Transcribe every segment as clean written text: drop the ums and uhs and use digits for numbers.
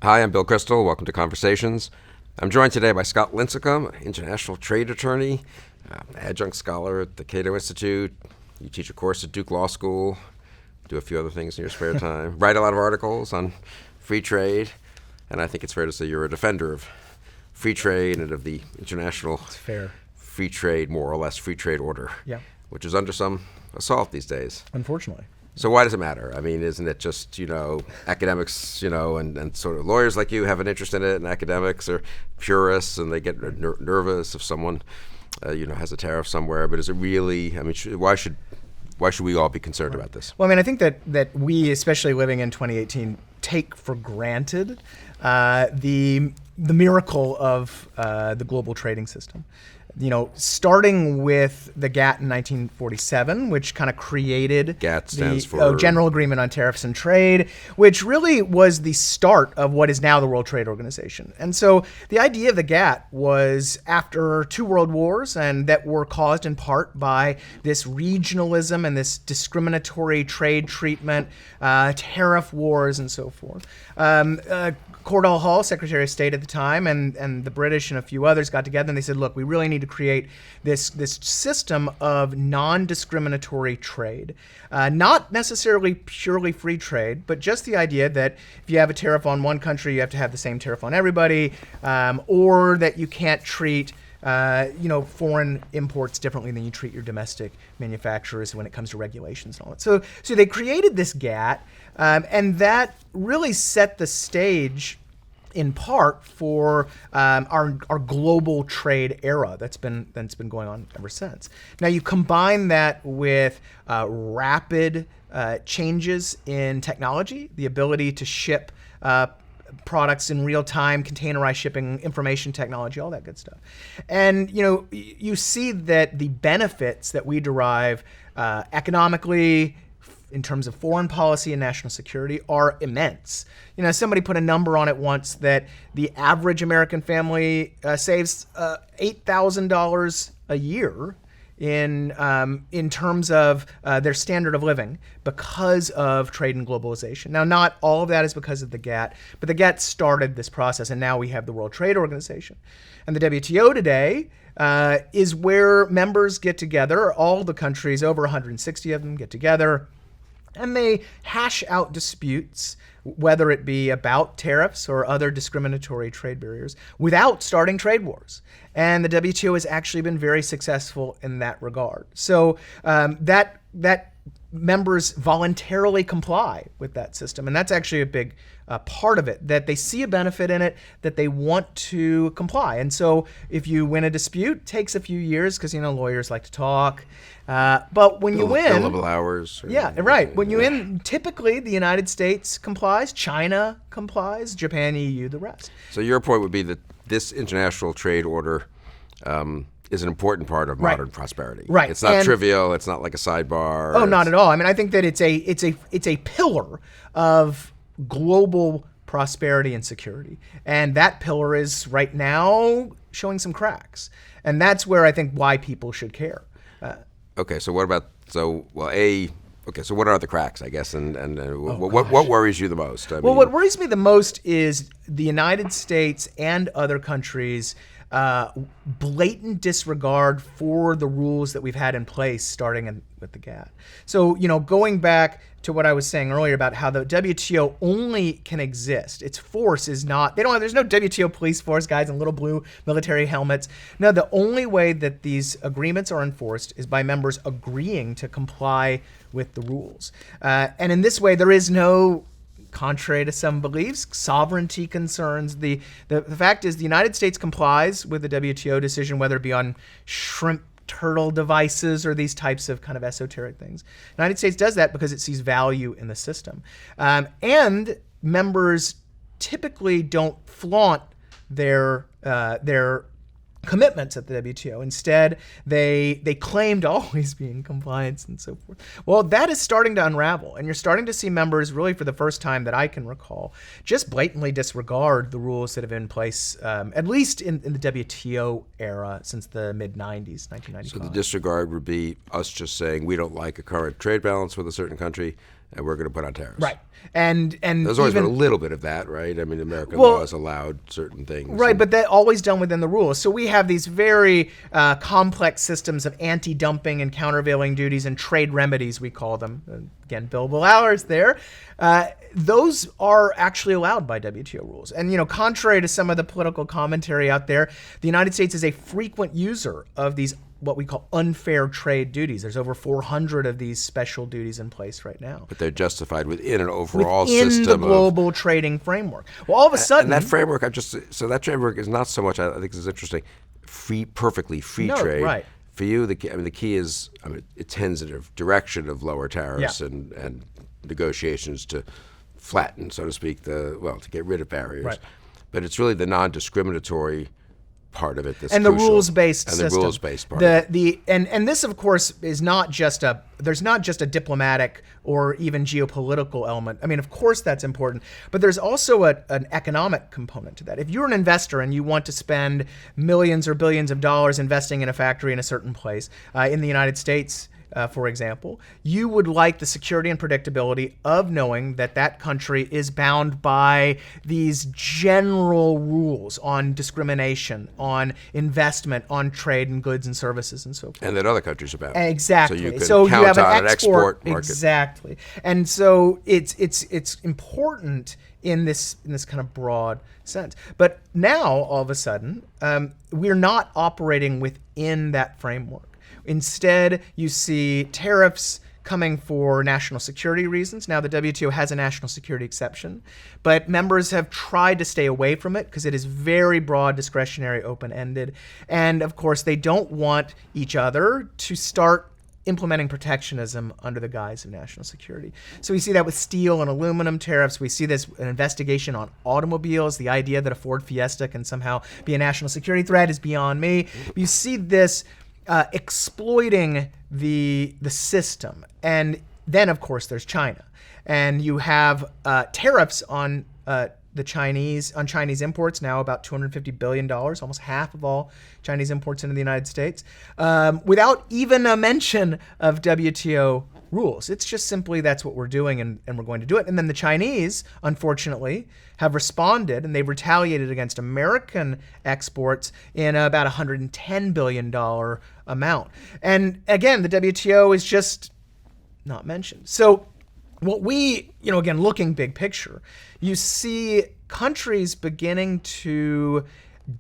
Hi, I'm Bill Kristol. Welcome to Conversations. I'm joined today by Scott Lincicome, international trade attorney, adjunct scholar at the Cato Institute. You teach a course at Duke Law School, do a few other things in your spare time, write a lot of articles on free trade, and I think it's fair to say you're a defender of free trade and of the international free trade, more or less free trade order, which is under some assault these days. Unfortunately. So why does it matter? I mean, isn't it just, academics, and sort of lawyers like you have an interest in it, and academics are purists, and they get nervous if someone, has a tariff somewhere. But is it really, why should we all be concerned about this? Well, I think that we, especially living in 2018, take for granted the miracle of the global trading system. Starting with the GATT in 1947, which kind of created GATT stands for General Agreement on Tariffs and Trade, which really was the start of what is now the World Trade Organization. And so the idea of the GATT was after two world wars, and that were caused in part by this regionalism and this discriminatory trade treatment, tariff wars, and so forth. Cordell Hull, Secretary of State at the time, and the British and a few others got together and they said, look, we really need to create this system of non-discriminatory trade. Not necessarily purely free trade, but just the idea that if you have a tariff on one country, you have to have the same tariff on everybody, or that you can't treat foreign imports differently than you treat your domestic manufacturers when it comes to regulations and all that. So they created this GATT, and that really set the stage in part for our global trade era that's been going on ever since. Now you combine that with rapid changes in technology, the ability to ship products in real time, containerized shipping, information technology, all that good stuff. And you see that the benefits that we derive economically in terms of foreign policy and national security are immense. Somebody put a number on it once that the average American family saves $8,000 a year in terms of their standard of living because of trade and globalization. Now, not all of that is because of the GATT, but the GATT started this process, and now we have the World Trade Organization. And the WTO today is where members get together, all the countries, over 160 of them get together, and they hash out disputes, whether it be about tariffs or other discriminatory trade barriers, without starting trade wars. And the WTO has actually been very successful in that regard. So that members voluntarily comply with that system. And that's actually a big part of it, that they see a benefit in it, that they want to comply. And so if you win a dispute, it takes a few years because, lawyers like to talk. But when you win... Billable hours. Yeah, right. When you win, typically the United States complies, China complies, Japan, EU, the rest. So your point would be that this international trade order is an important part of modern prosperity. Right. It's not trivial. It's not like a sidebar. Oh, not at all. I think that it's a pillar of global prosperity and security. And that pillar is right now showing some cracks. And that's where I think why people should care. Okay, so what about, so what are the cracks, I guess, and what worries you the most? What worries me the most is the United States and other countries' blatant disregard for the rules that we've had in place starting with the GATT. So, going back to what I was saying earlier about how the WTO only can exist. Its force is not, there's no WTO police force, guys in little blue military helmets. No, the only way that these agreements are enforced is by members agreeing to comply with the rules. And in this way, there is no, contrary to some beliefs, sovereignty concerns. The fact is the United States complies with the WTO decision, whether it be on shrimp turtle devices or these types of kind of esoteric things. The United States does that because it sees value in the system. And members typically don't flaunt their commitments at the WTO. Instead, they claim to always be in compliance and so forth. Well, that is starting to unravel, and you're starting to see members, really for the first time that I can recall, just blatantly disregard the rules that have been in place, at least in the WTO era since the mid-90s, 1995. So the disregard would be us just saying we don't like a current trade balance with a certain country, and we're going to put on tariffs. Right. And There's always even, been a little bit of that, right? I mean, American Well, laws allowed certain things. right, but that always done within the rules. So we have these very complex systems of anti-dumping and countervailing duties and trade remedies, we call them. Again, billable hours there. Those are actually allowed by WTO rules. And, contrary to some of the political commentary out there, the United States is a frequent user of these what we call unfair trade duties. There's over 400 of these special duties in place right now. But they're justified within an overall within system the global trading framework. Well, all of a sudden, and that framework, so that framework is not so much. I think this is interesting. Perfectly free trade. Right. For you, the key is, it tends in a direction of lower tariffs and negotiations to flatten, so to speak, to get rid of barriers. Right. But it's really the non-discriminatory part of it that's and crucial. The rules-based and system. The rules-based part. And this, of course, is not just there's not just a diplomatic or even geopolitical element. I mean, of course that's important, but there's also an economic component to that. If you're an investor and you want to spend millions or billions of dollars investing in a factory in a certain place, in the United States, for example, you would like the security and predictability of knowing that that country is bound by these general rules on discrimination, on investment, on trade and goods and services and so forth. And that other countries are bound. Exactly. So you can so count you have on an export market. Exactly. And so it's important in this kind of broad sense. But now, all of a sudden, we're not operating within that framework. Instead, you see tariffs coming for national security reasons. Now, the WTO has a national security exception, but members have tried to stay away from it because it is very broad, discretionary, open-ended. And, of course, they don't want each other to start implementing protectionism under the guise of national security. So we see that with steel and aluminum tariffs. We see this an investigation on automobiles. The idea that a Ford Fiesta can somehow be a national security threat is beyond me. You see this exploiting the system. And then, of course, there's China. And you have tariffs on Chinese imports, now about $250 billion, almost half of all Chinese imports into the United States, without even a mention of WTO rules. It's just simply that's what we're doing, and we're going to do it. And then the Chinese, unfortunately, have responded, and they've retaliated against American exports in about $110 billion amount. And again, the WTO is just not mentioned. So what we, again, looking big picture, you see countries beginning to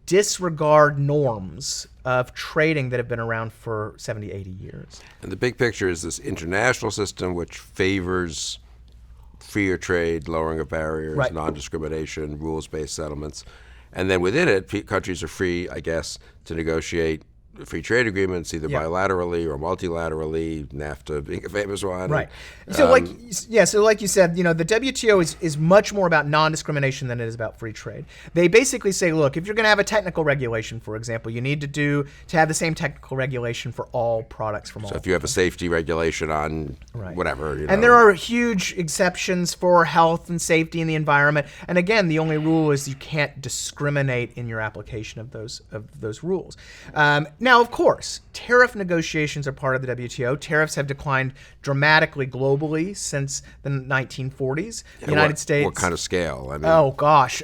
disregard norms of trading that have been around for 70, 80 years. And the big picture is this international system which favors freer trade, lowering of barriers, right, non-discrimination, rules-based settlements. And then within it, countries are free, I guess, to negotiate free trade agreements, either bilaterally or multilaterally, NAFTA being a famous one. Right. So like you said, the WTO is much more about non-discrimination than it is about free trade. They basically say, look, if you're going to have a technical regulation, for example, you need to have the same technical regulation for all products from all. So if you have a safety regulation on whatever, And there are huge exceptions for health and safety and the environment. And again, the only rule is you can't discriminate in your application of those rules. Now, of course, tariff negotiations are part of the WTO. Tariffs have declined dramatically globally since the 1940s. The United States. What kind of scale? Oh, gosh.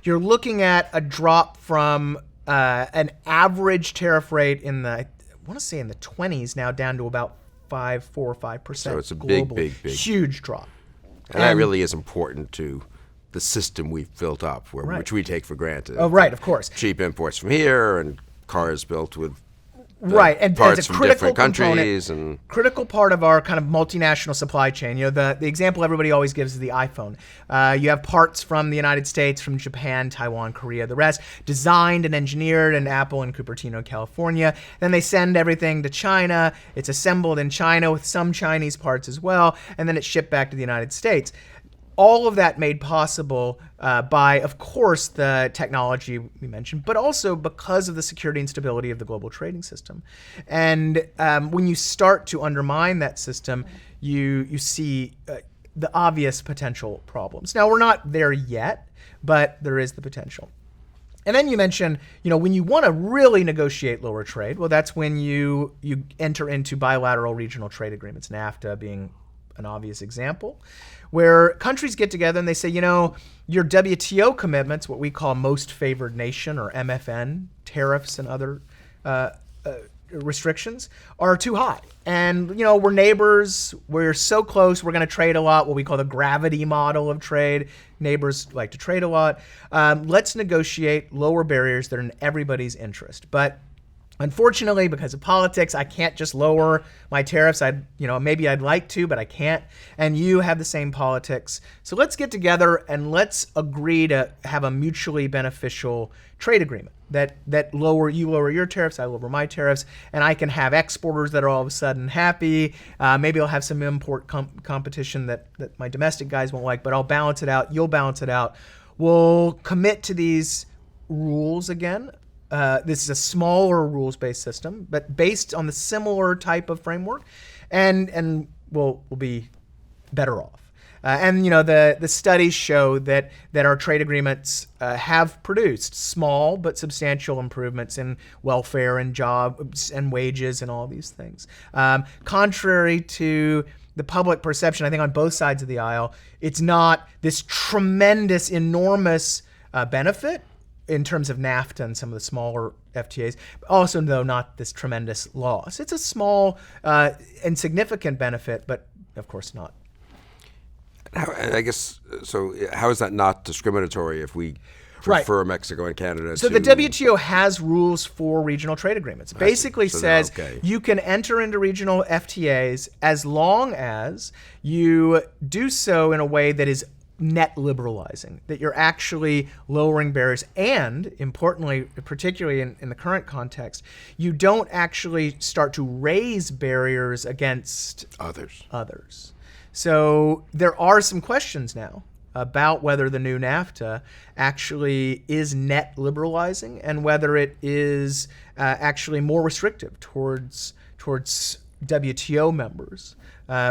You're looking at a drop from an average tariff rate in the 20s now down to about 4 or 5%. So it's a globally. big Huge drop. And that really is important to the system we've built up, which we take for granted. Oh, right, of course. Cheap imports from here and cars built with and parts it's a from critical different countries component, critical part of our kind of multinational supply chain. The example everybody always gives is the iPhone. You have parts from the United States, from Japan, Taiwan, Korea, the rest, designed and engineered in Apple in Cupertino, California. Then they send everything to China. It's assembled in China with some Chinese parts as well, and then it's shipped back to the United States. All of that made possible by, of course, the technology we mentioned, but also because of the security and stability of the global trading system. And when you start to undermine that system, you see the obvious potential problems. Now, we're not there yet, but there is the potential. And then you mentioned, when you want to really negotiate lower trade, well, that's when you enter into bilateral regional trade agreements, NAFTA being an obvious example, where countries get together and they say, your WTO commitments, what we call most favored nation or MFN, tariffs and other restrictions, are too high. And, we're neighbors, we're so close, we're going to trade a lot, what we call the gravity model of trade. Neighbors like to trade a lot. Let's negotiate lower barriers that are in everybody's interest. But unfortunately, because of politics, I can't just lower my tariffs. Maybe I'd like to, but I can't. And you have the same politics. So let's get together and let's agree to have a mutually beneficial trade agreement that you lower your tariffs, I lower my tariffs, and I can have exporters that are all of a sudden happy. Maybe I'll have some import competition that my domestic guys won't like, but I'll balance it out. You'll balance it out. We'll commit to these rules again. This is a smaller rules-based system, but based on the similar type of framework, and we'll be better off. The studies show that our trade agreements have produced small but substantial improvements in welfare and jobs and wages and all these things. Contrary to the public perception, I think on both sides of the aisle, it's not this tremendous, enormous benefit in terms of NAFTA and some of the smaller FTAs, also, though, not this tremendous loss. It's a small and significant benefit, but of course not. I guess, so how is that not discriminatory if we prefer Mexico and Canada So the WTO has rules for regional trade agreements. It basically says you can enter into regional FTAs as long as you do so in a way that is net liberalizing, that you're actually lowering barriers, and importantly, particularly in the current context, you don't actually start to raise barriers against others. So there are some questions now about whether the new NAFTA actually is net liberalizing and whether it is actually more restrictive towards WTO members,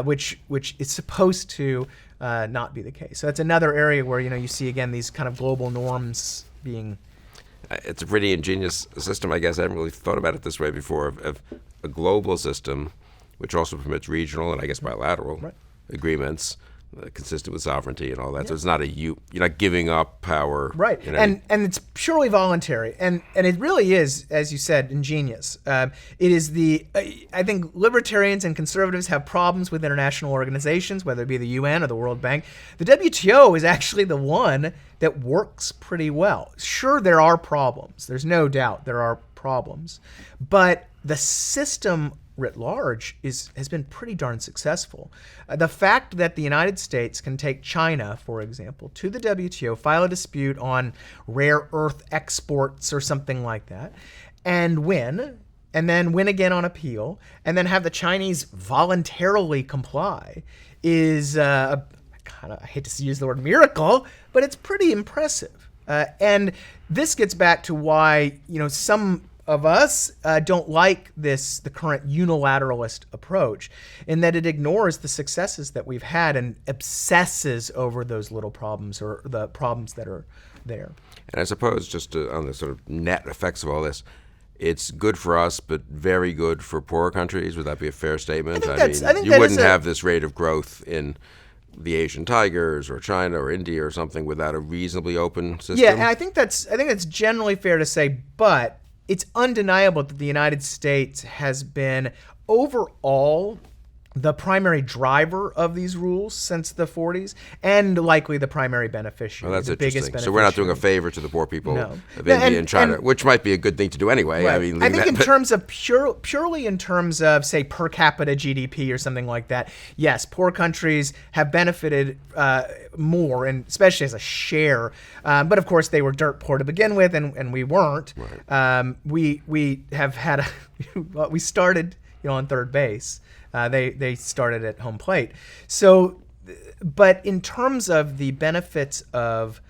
which is supposed to not be the case. So that's another area where you see again these kind of global norms being. It's a pretty ingenious system, I guess. I haven't really thought about it this way before. Of a global system, which also permits regional and I guess bilateral agreements consistent with sovereignty and all that. So it's not you're not giving up power. Right. And it's purely voluntary. And it really is, as you said, ingenious. It is I think libertarians and conservatives have problems with international organizations, whether it be the UN or the World Bank. The WTO is actually the one that works pretty well. Sure, there are problems. There's no doubt there are problems. But the system writ large has been pretty darn successful. The fact that the United States can take China, for example, to the WTO, file a dispute on rare earth exports or something like that, and win, and then win again on appeal, and then have the Chinese voluntarily comply is I hate to use the word miracle, but it's pretty impressive. And this gets back to why some of us don't like the current unilateralist approach, in that it ignores the successes that we've had and obsesses over those little problems or the problems that are there. And I suppose just on the sort of net effects of all this, it's good for us, but very good for poorer countries. Would that be a fair statement? I think you wouldn't have this rate of growth in the Asian tigers or China or India or something without a reasonably open system. Yeah, and I think that's generally fair to say, but it's undeniable that the United States has been overall the primary driver of these rules since the 40s, and likely the primary beneficiary. Well, that's the interesting. Biggest So we're not doing a favor to the poor people of India and China, which might be a good thing to do anyway. Right. I think in terms of purely in terms of, say, per capita GDP or something like that, yes, poor countries have benefited more, and especially as a share. But of course, they were dirt poor to begin with, and we weren't. Right. We have had we started on third base. They started at home plate. So, but in terms of the benefits of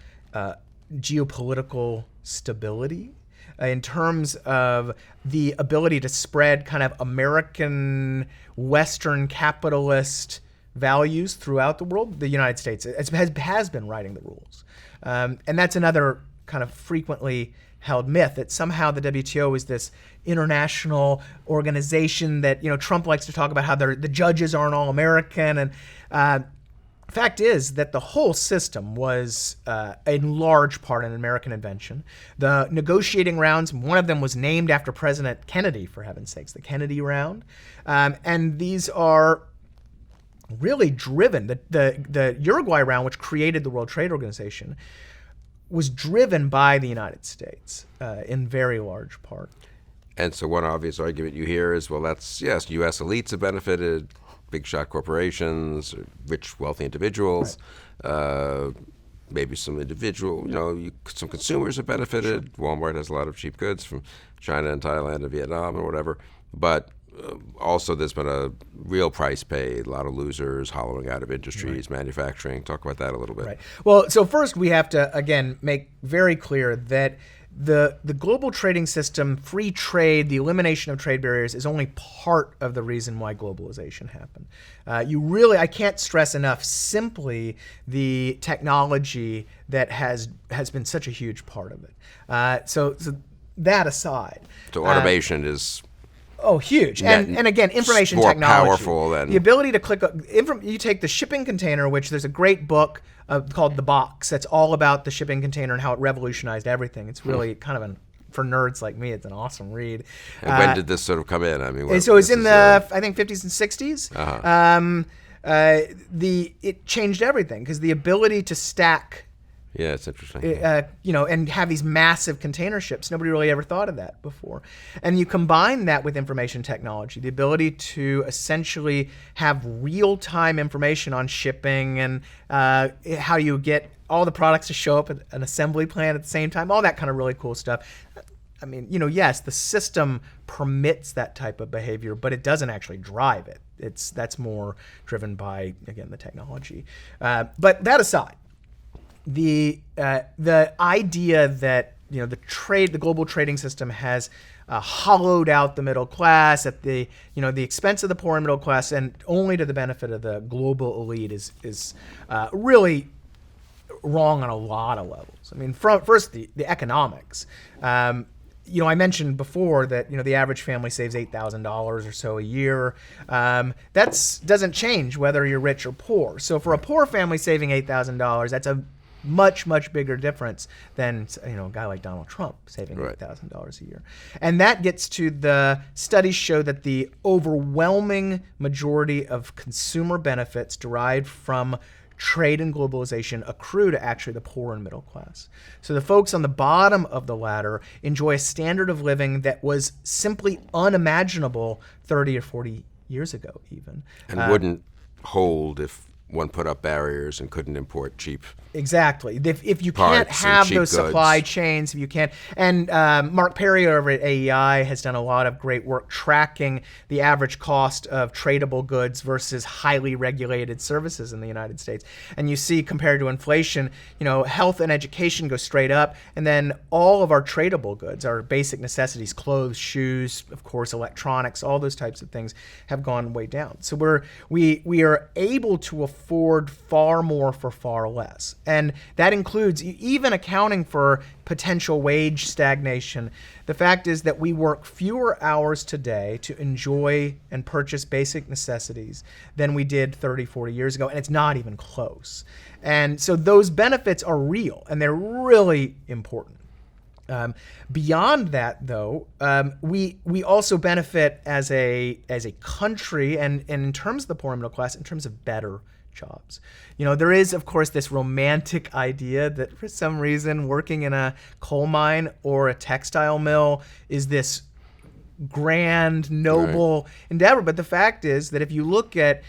geopolitical stability, in terms of the ability to spread kind of American Western capitalist values throughout the world, the United States has been writing the rules. And that's another kind of frequently held myth that somehow the WTO is this international organization that, Trump likes to talk about how the judges aren't all American. And fact is that the whole system was in large part an American invention. The negotiating rounds, one of them was named after President Kennedy, for heaven's sakes, the Kennedy round. And these are really driven. The Uruguay round, which created the World Trade Organization, was driven by the United States in very large part. And so one obvious argument you hear is, well, that's, yes, U.S. elites have benefited, big shot corporations, rich, wealthy individuals, maybe some some consumers have benefited. Sure. Walmart has a lot of cheap goods from China and Thailand and Vietnam or whatever. But also there's been a real price paid, a lot of losers, hollowing out of industries, manufacturing. Talk about that a little bit. Right. Well, so first we have to, again, make very clear that the global trading system, free trade, the elimination of trade barriers is only part of the reason why globalization happened. I can't stress enough simply the technology that has been such a huge part of it. So that aside. So automation is... Oh, huge. And again, information more technology. Powerful than... The ability to click... You take the shipping container, which there's a great book called The Box that's all about the shipping container and how it revolutionized everything. It's really kind of for nerds like me, it's an awesome read. And when did this sort of come in? I mean, so it was in the, I think, 50s and 60s. Uh-huh. It changed everything because the ability to stack... Yeah, it's interesting. And have these massive container ships. Nobody really ever thought of that before. And you combine that with information technology, the ability to essentially have real-time information on shipping and how you get all the products to show up at an assembly plant at the same time, all that kind of really cool stuff. I mean, yes, the system permits that type of behavior, but it doesn't actually drive it. That's more driven by, again, the technology. But that aside, the idea that the global trading system has hollowed out the middle class at the expense of the poor and middle class, and only to the benefit of the global elite is really wrong on a lot of levels. I mean, first the economics. I mentioned before that the average family saves $8,000 or so a year. That doesn't change whether you're rich or poor. So for a poor family saving $8,000, that's a much, much bigger difference than a guy like Donald Trump saving $8,000 a year. And that gets to the studies show that the overwhelming majority of consumer benefits derived from trade and globalization accrue to actually the poor and middle class. So the folks on the bottom of the ladder enjoy a standard of living that was simply unimaginable 30 or 40 years ago even. And wouldn't hold if one put up barriers and couldn't import cheap. Exactly. If you can't have those supply chains, if you can't, and Mark Perry over at AEI has done a lot of great work tracking the average cost of tradable goods versus highly regulated services in the United States. And you see, compared to inflation, health and education go straight up, and then all of our tradable goods, our basic necessities, clothes, shoes, of course, electronics, all those types of things have gone way down. So we are able to afford far more for far less. And that includes even accounting for potential wage stagnation. The fact is that we work fewer hours today to enjoy and purchase basic necessities than we did 30, 40 years ago, and it's not even close. And so those benefits are real, and they're really important. Beyond that, though, we also benefit as a country, and in terms of the poor and middle class, in terms of better jobs. There is, of course, this romantic idea that for some reason working in a coal mine or a textile mill is this grand, noble endeavor. But the fact is that if you look at,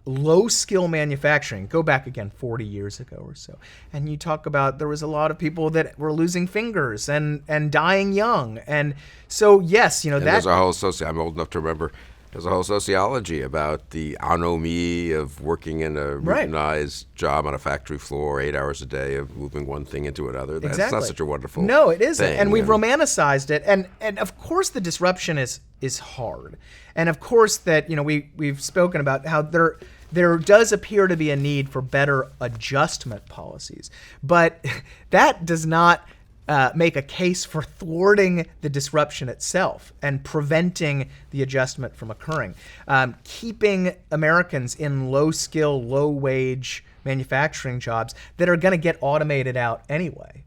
low-skill manufacturing, go back again 40 years ago or so, and you talk about there was a lot of people that were losing fingers and dying young. And so, yes, and there's a whole I'm old enough to remember. There's a whole sociology about the anomie of working in a routinized job on a factory floor, 8 hours a day of moving one thing into another. That's not such a wonderful No, it isn't. thing. And we've romanticized it. And of course the disruption is hard. And of course that, we've spoken about how there does appear to be a need for better adjustment policies. But that does not make a case for thwarting the disruption itself and preventing the adjustment from occurring. Keeping Americans in low-skill, low-wage manufacturing jobs that are going to get automated out anyway.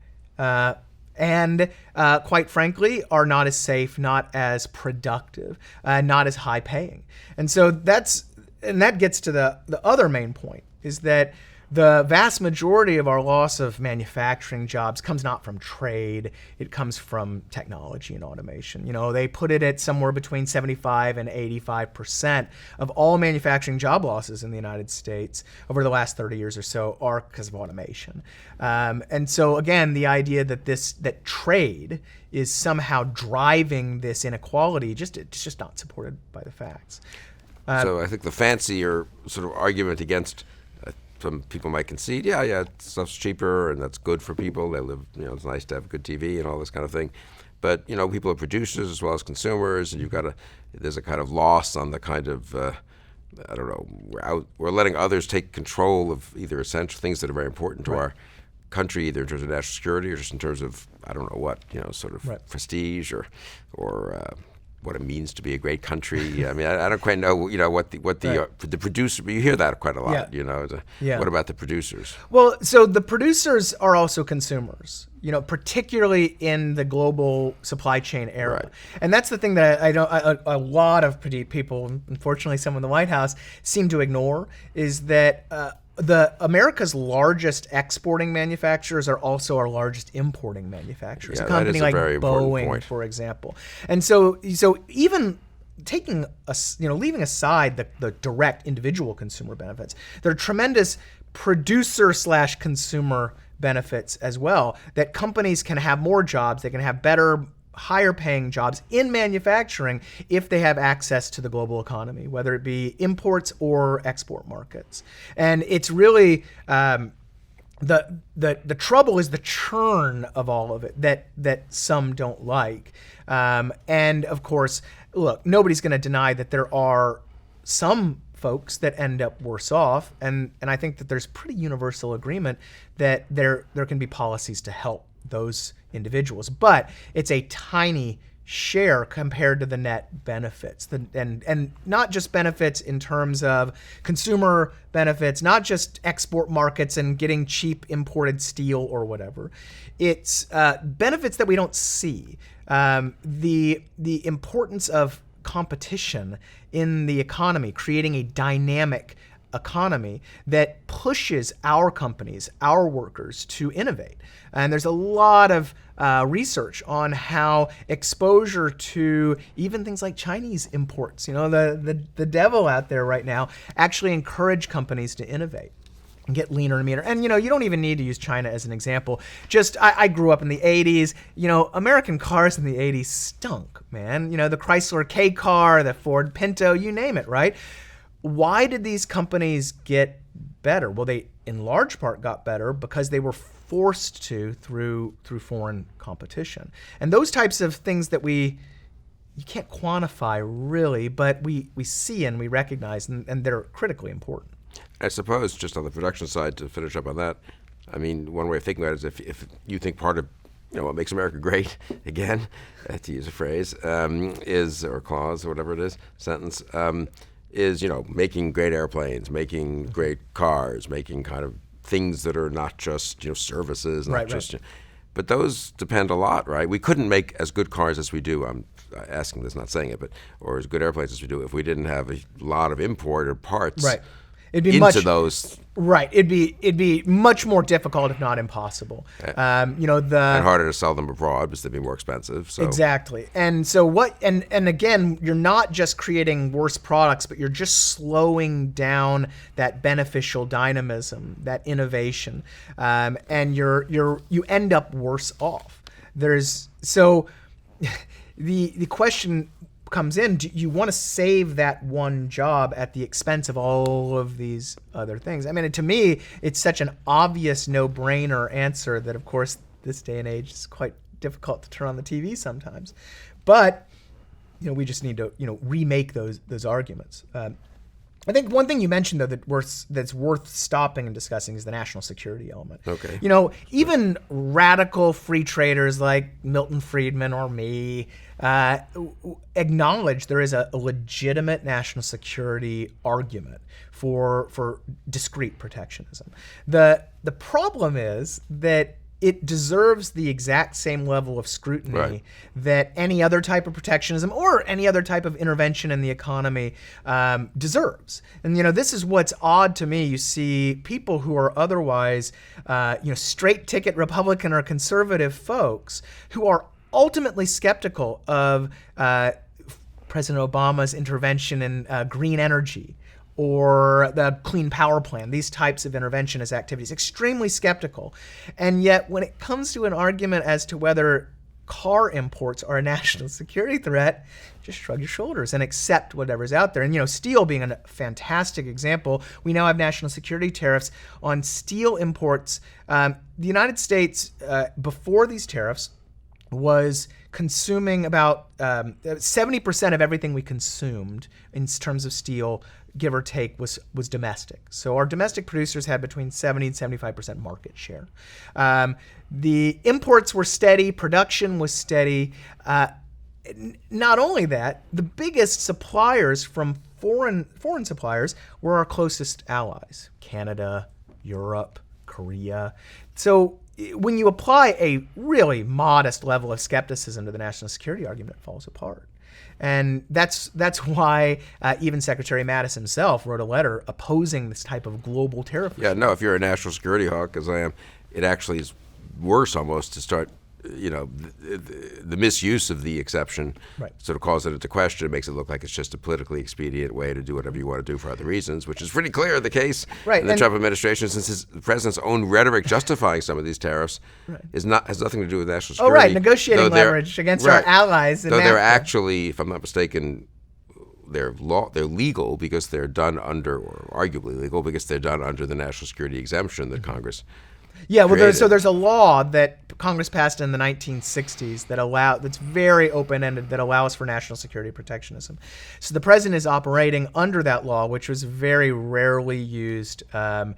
And quite frankly, are not as safe, not as productive, not as high paying. And so that gets to the other main point, is that the vast majority of our loss of manufacturing jobs comes not from trade, it comes from technology and automation. They put it at somewhere between 75 and 85% of all manufacturing job losses in the United States over the last 30 years or so are because of automation. And so again, the idea that trade is somehow driving this inequality, it's just not supported by the facts. So I think the fancier sort of argument against some people might concede, yeah, stuff's cheaper and that's good for people. They live, it's nice to have good TV and all this kind of thing. But, people are producers as well as consumers, and there's a kind of loss on the kind of, I don't know, we're letting others take control of either essential things that are very important to our country, either in terms of national security or just in terms of, I don't know what, sort of prestige or what it means to be a great country. I mean, I don't quite know, what the producer. But you hear that quite a lot. What about the producers? Well, so the producers are also consumers. Particularly in the global supply chain era, Right. And that's the thing that a lot of people, unfortunately, some in the White House, seem to ignore, is that. The America's largest exporting manufacturers are also our largest importing manufacturers. Yeah, a company that is a like very important Boeing, point. for example. And so even leaving aside the direct individual consumer benefits, there are tremendous producer/consumer benefits as well, that companies can have more jobs, they can have better, higher paying jobs in manufacturing if they have access to the global economy, whether it be imports or export markets. And it's really the trouble is the churn of all of it that some don't like. And of course, look, nobody's going to deny that there are some folks that end up worse off, and I think that there's pretty universal agreement that there can be policies to help those individuals, but it's a tiny share compared to the net benefits, and not just benefits in terms of consumer benefits, not just export markets and getting cheap imported steel or whatever. It's benefits that we don't see. The importance of competition in the economy, creating a dynamic economy that pushes our companies, our workers to innovate. And there's a lot of research on how exposure to even things like Chinese imports, the devil out there right now, actually encourage companies to innovate and get leaner and meaner. And, you don't even need to use China as an example. Just, I grew up in the 80s. American cars in the 80s stunk, man. The Chrysler K car, the Ford Pinto, you name it, right? Why did these companies get better? Well, they in large part got better because they were forced to through foreign competition. And those types of things that you can't quantify really, but we see and we recognize, and they're critically important. I suppose just on the production side, to finish up on that, I mean, one way of thinking about it is if you think part of what makes America great, again, to use a phrase, or clause or whatever it is, sentence, is making great airplanes, making great cars, making kind of things that are not just services, not just. But those depend a lot, right? We couldn't make as good cars as we do. I'm asking this, not saying it, or as good airplanes as we do if we didn't have a lot of imported parts. Right. It'd be those. Right. It'd be much more difficult, if not impossible. And harder to sell them abroad because they'd be more expensive. So. Exactly. And so and again, you're not just creating worse products, but you're just slowing down that beneficial dynamism, that innovation, and you end up worse off. The question comes in, do you want to save that one job at the expense of all of these other things? I mean, to me, it's such an obvious no-brainer answer that, of course, this day and age is quite difficult to turn on the TV sometimes. But we just need to remake those arguments. I think one thing you mentioned, though, that's worth stopping and discussing is the national security element. Okay. Even radical free traders like Milton Friedman or me acknowledge there is a legitimate national security argument for discrete protectionism. The problem is that it deserves the exact same level of scrutiny that any other type of protectionism or any other type of intervention in the economy deserves. And this is what's odd to me. You see people who are otherwise straight ticket Republican or conservative folks who are ultimately skeptical of President Obama's intervention in green energy or the Clean Power Plan, these types of interventionist activities, extremely skeptical. And yet when it comes to an argument as to whether car imports are a national security threat, just shrug your shoulders and accept whatever's out there. And steel being a fantastic example, we now have national security tariffs on steel imports. The United States, before these tariffs, was consuming about 70% of everything we consumed in terms of steel, give or take, was domestic. So our domestic producers had between 70 and 75% market share. The imports were steady, production was steady. Not only that, the biggest suppliers from foreign suppliers were our closest allies: Canada, Europe, Korea. So when you apply a really modest level of skepticism to the national security argument, it falls apart. And that's why even Secretary Mattis himself wrote a letter opposing this type of global tariff. Yeah, no, if you're a national security hawk, as I am, it actually is worse almost to start, the misuse of the exception sort of calls it into question. It makes it look like it's just a politically expedient way to do whatever you want to do for other reasons, which is pretty clear the case in the Trump administration, since the president's own rhetoric justifying some of these tariffs has nothing to do with national security. Negotiating leverage against our allies. Though they're actually, if I'm not mistaken, they're legal because they're done under, or arguably legal because they're done under the national security exemption that Congress. Yeah, well, there's a law that Congress passed in the 1960s that's very open-ended, that allows for national security protectionism. So the president is operating under that law, which was very rarely used, and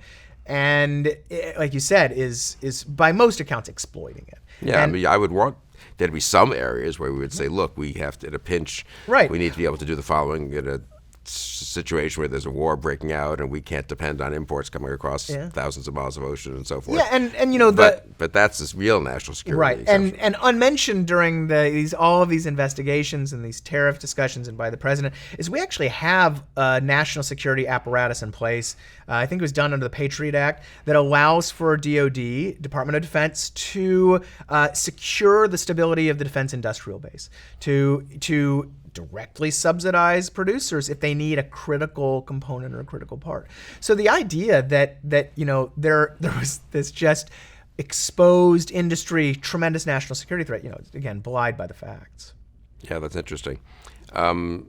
like you said, is by most accounts exploiting it. Yeah, I would want there to be some areas where we would say, look, we have to, at a pinch, we need to be able to do the following in a situation where there's a war breaking out and we can't depend on imports coming across thousands of miles of ocean and so forth. Yeah, and but that's this real national security. Right, and unmentioned during all of these investigations and these tariff discussions and by the president is we actually have a national security apparatus in place. I think it was done under the Patriot Act that allows for DoD, Department of Defense, to secure the stability of the defense industrial base, to directly subsidize producers if they need a critical component or a critical part. So the idea that there was this just exposed industry, tremendous national security threat, again, belied by the facts. Yeah, that's interesting. So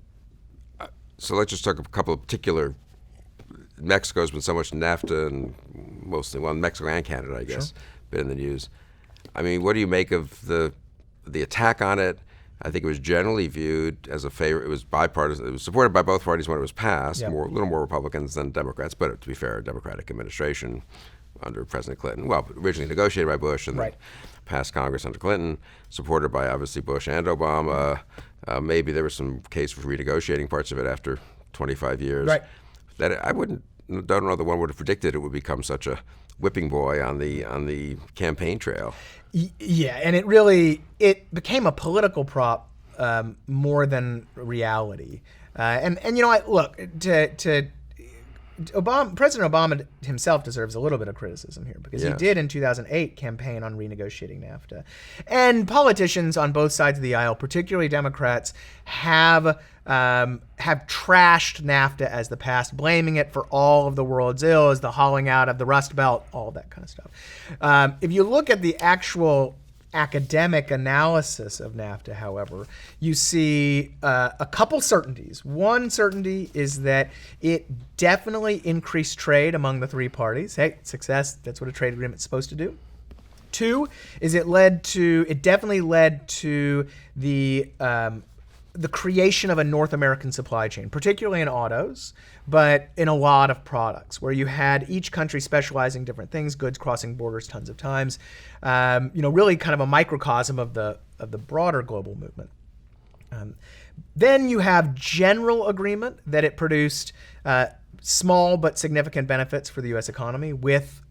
let's just talk a couple of particular. Mexico's been so much NAFTA and mostly, Mexico and Canada, I guess, been in the news. I mean, what do you make of the attack on it? I think it was generally viewed as a favor. It was bipartisan. It was supported by both parties when it was passed. A little more Republicans than Democrats, but to be fair, a Democratic administration under President Clinton. Well, originally negotiated by Bush and then passed Congress under Clinton, supported by obviously Bush and Obama. Maybe there was some case for renegotiating parts of it after 25 years. Right. That don't know that one would have predicted it would become such a whipping boy on the campaign trail. Yeah, and it became a political prop more than reality. Look, President Obama himself deserves a little bit of criticism here because he did in 2008 campaign on renegotiating NAFTA, and politicians on both sides of the aisle, particularly Democrats, have trashed NAFTA as the past, blaming it for all of the world's ills, the hollowing out of the Rust Belt, all that kind of stuff. If you look at the actual academic analysis of NAFTA, however, you see a couple certainties. One certainty is that it definitely increased trade among the three parties. Hey, success, that's what a trade agreement's supposed to do. Two is it definitely led to the the creation of a North American supply chain, particularly in autos, but in a lot of products, where you had each country specializing different things, goods crossing borders tons of times. Really kind of a microcosm of the broader global movement. Then you have general agreement that it produced small but significant benefits for the U.S. economy, with,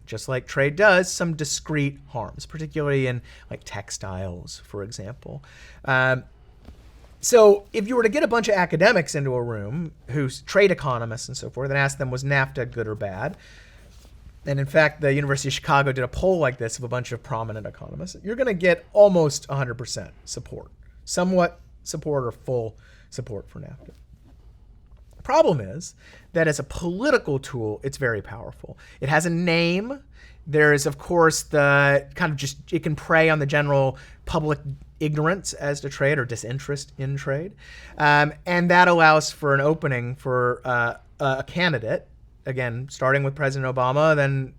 just like trade does, some discrete harms, particularly in like textiles, for example. So if you were to get a bunch of academics into a room, who's trade economists and so forth, and ask them, was NAFTA good or bad? And in fact, the University of Chicago did a poll like this of a bunch of prominent economists. You're going to get almost 100% support, somewhat support or full support for NAFTA. The problem is that as a political tool, it's very powerful. It has a name. There is, of course, the kind of just, it can prey on the general public ignorance as to trade or disinterest in trade. And that allows for an opening for a candidate, again, starting with President Obama, then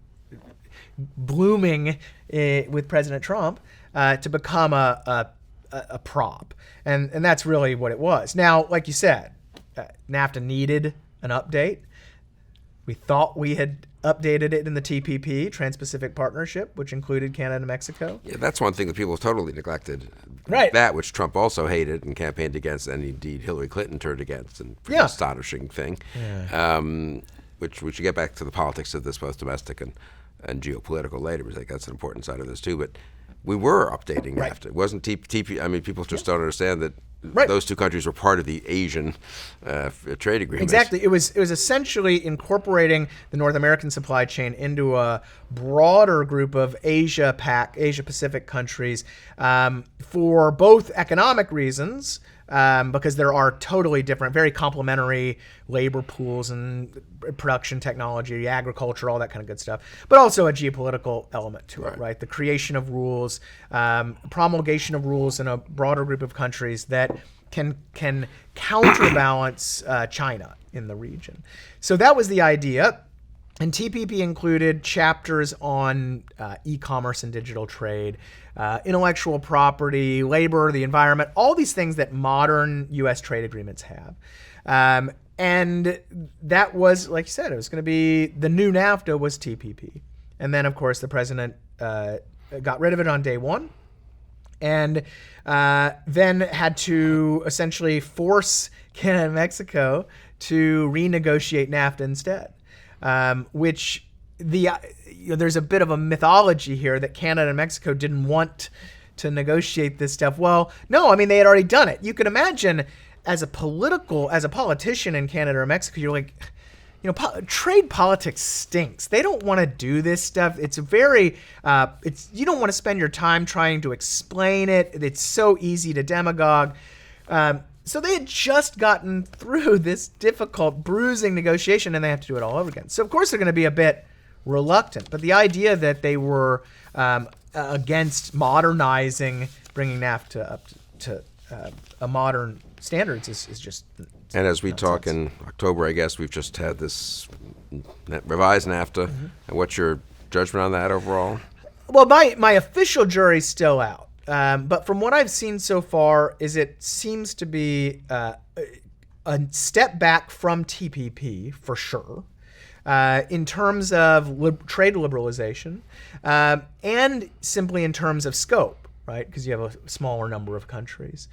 blooming with President Trump, to become a prop. And that's really what it was. Now, like you said, NAFTA needed an update. We thought we had updated it in the TPP, Trans-Pacific Partnership, which included Canada and Mexico. Yeah, that's one thing that people have totally neglected. Right. That, which Trump also hated and campaigned against, and indeed Hillary Clinton turned against, and pretty astonishing thing. Yeah. Which we should get back to the politics of this, both domestic and geopolitical later, because I think that's an important side of this too. But we were updating NAFTA. It wasn't TPP. I mean, people just don't understand that those two countries were part of the Asian trade agreement. Exactly. It was essentially incorporating the North American supply chain into a broader group of Asia Pacific countries for both economic reasons, because there are totally different, very complementary labor pools and production technology, agriculture, all that kind of good stuff, but also a geopolitical element to it, right? The creation of rules, promulgation of rules in a broader group of countries that can counterbalance China in the region. So that was the idea. And TPP included chapters on e-commerce and digital trade, intellectual property, labor, the environment, all these things that modern U.S. trade agreements have. And that was, like you said, it was going to be, the new NAFTA was TPP. And then, of course, the president got rid of it on day one, and then had to essentially force Canada and Mexico to renegotiate NAFTA instead. Which there's a bit of a mythology here that Canada and Mexico didn't want to negotiate this stuff. Well, no, I mean, they had already done it. You could imagine as a politician in Canada or Mexico, you're like, trade politics stinks. They don't want to do this stuff. It's very, you don't want to spend your time trying to explain it. It's so easy to demagogue. So they had just gotten through this difficult, bruising negotiation, and they have to do it all over again. So of course they're going to be a bit reluctant. But the idea that they were against modernizing, bringing NAFTA up to a modern standards is just. And as we talk in October, I guess we've just had this revised NAFTA. Mm-hmm. And what's your judgment on that overall? Well, my official jury's still out. But from what I've seen so far, it seems to be a step back from TPP for sure, in terms of trade liberalization, and simply in terms of scope, right? Because you have a smaller number of countries.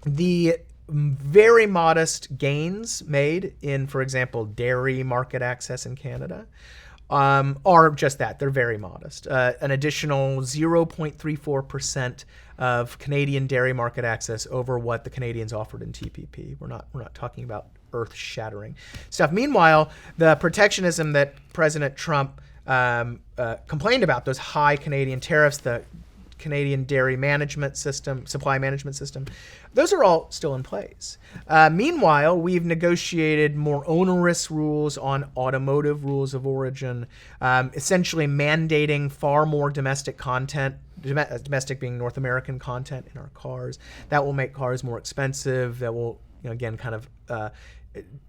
The very modest gains made in, for example, dairy market access in Canada are just that. They're very modest. An additional 0.34% of Canadian dairy market access over what the Canadians offered in TPP. We're not talking about earth-shattering stuff. Meanwhile, the protectionism that President Trump complained about, those high Canadian tariffs, the Canadian dairy management system, supply management system, those are all still in place. Meanwhile, we've negotiated more onerous rules on automotive rules of origin, essentially mandating far more domestic content, domestic being North American content in our cars. That will make cars more expensive. That will, again, kind of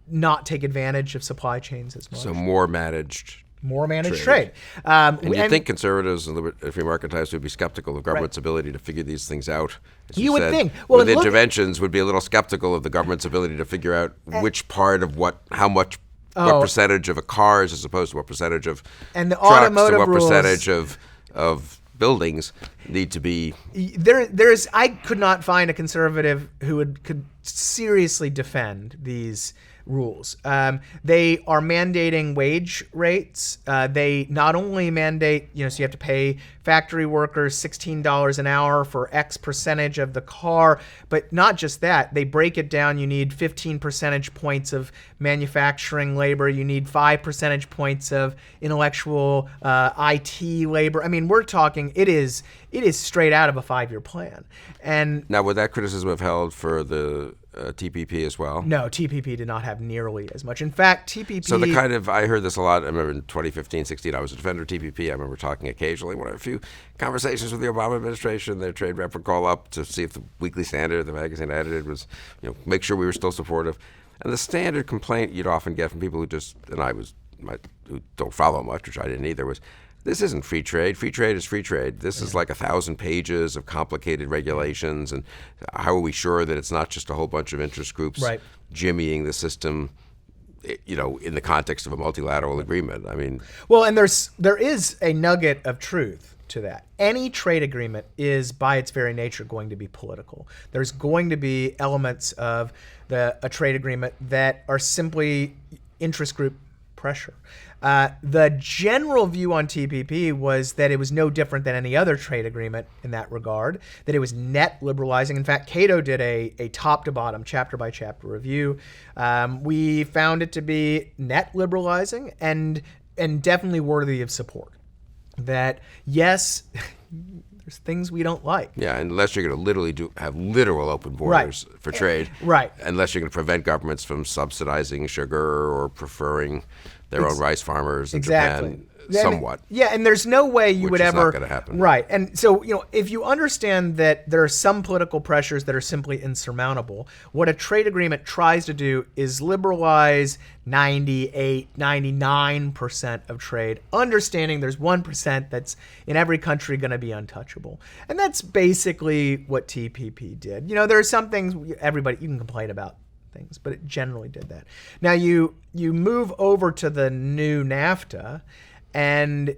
not take advantage of supply chains as much. So more managed more managed trade. And you'd think conservatives and free marketers would be skeptical of government's ability to figure these things out. As you would said, think. Well, with interventions, would be a little skeptical of the government's ability to figure out which part of what percentage of a cars as opposed to what percentage of and the trucks automotive and what rules, percentage of buildings need to be. I could not find a conservative who could seriously defend these rules. They are mandating wage rates. They not only mandate, so you have to pay factory workers $16 an hour for X percentage of the car, but not just that. They break it down. You need 15 percentage points of manufacturing labor. You need 5 percentage points of intellectual IT labor. I mean, we're talking, it is straight out of a 5-year plan. And now, would that criticism have held for the TPP as well? No, TPP did not have nearly as much. In fact, TPP... So I heard this a lot. I remember in 2015, 16, I was a defender of TPP. I remember talking occasionally when I had a few conversations with the Obama administration. Their trade rep would call up to see if the Weekly Standard, the magazine I edited, was, make sure we were still supportive. And the standard complaint you'd often get from people who don't follow much, which I didn't either, was, this isn't free trade. Free trade is free trade. This is like 1,000 pages of complicated regulations, and how are we sure that it's not just a whole bunch of interest groups jimmying the system, in the context of a multilateral agreement? I mean, well, and there is a nugget of truth to that. Any trade agreement is, by its very nature, going to be political. There's going to be elements of a trade agreement that are simply interest group pressure. The general view on TPP was that it was no different than any other trade agreement in that regard, that it was net liberalizing. In fact, Cato did a top-to-bottom, chapter-by-chapter review. We found it to be net liberalizing and definitely worthy of support. That, yes, there's things we don't like. Yeah, unless you're going to literally have literal open borders for trade. Right. Unless you're going to prevent governments from subsidizing sugar or preferring their own rice farmers in Japan somewhat. Yeah, and there's no way you would ever... Which is not going to happen. Right. And so, if you understand that there are some political pressures that are simply insurmountable, what a trade agreement tries to do is liberalize 98, 99% of trade, understanding there's 1% that's in every country going to be untouchable. And that's basically what TPP did. There are some things you can complain about things, but it generally did that. Now you move over to the new NAFTA, and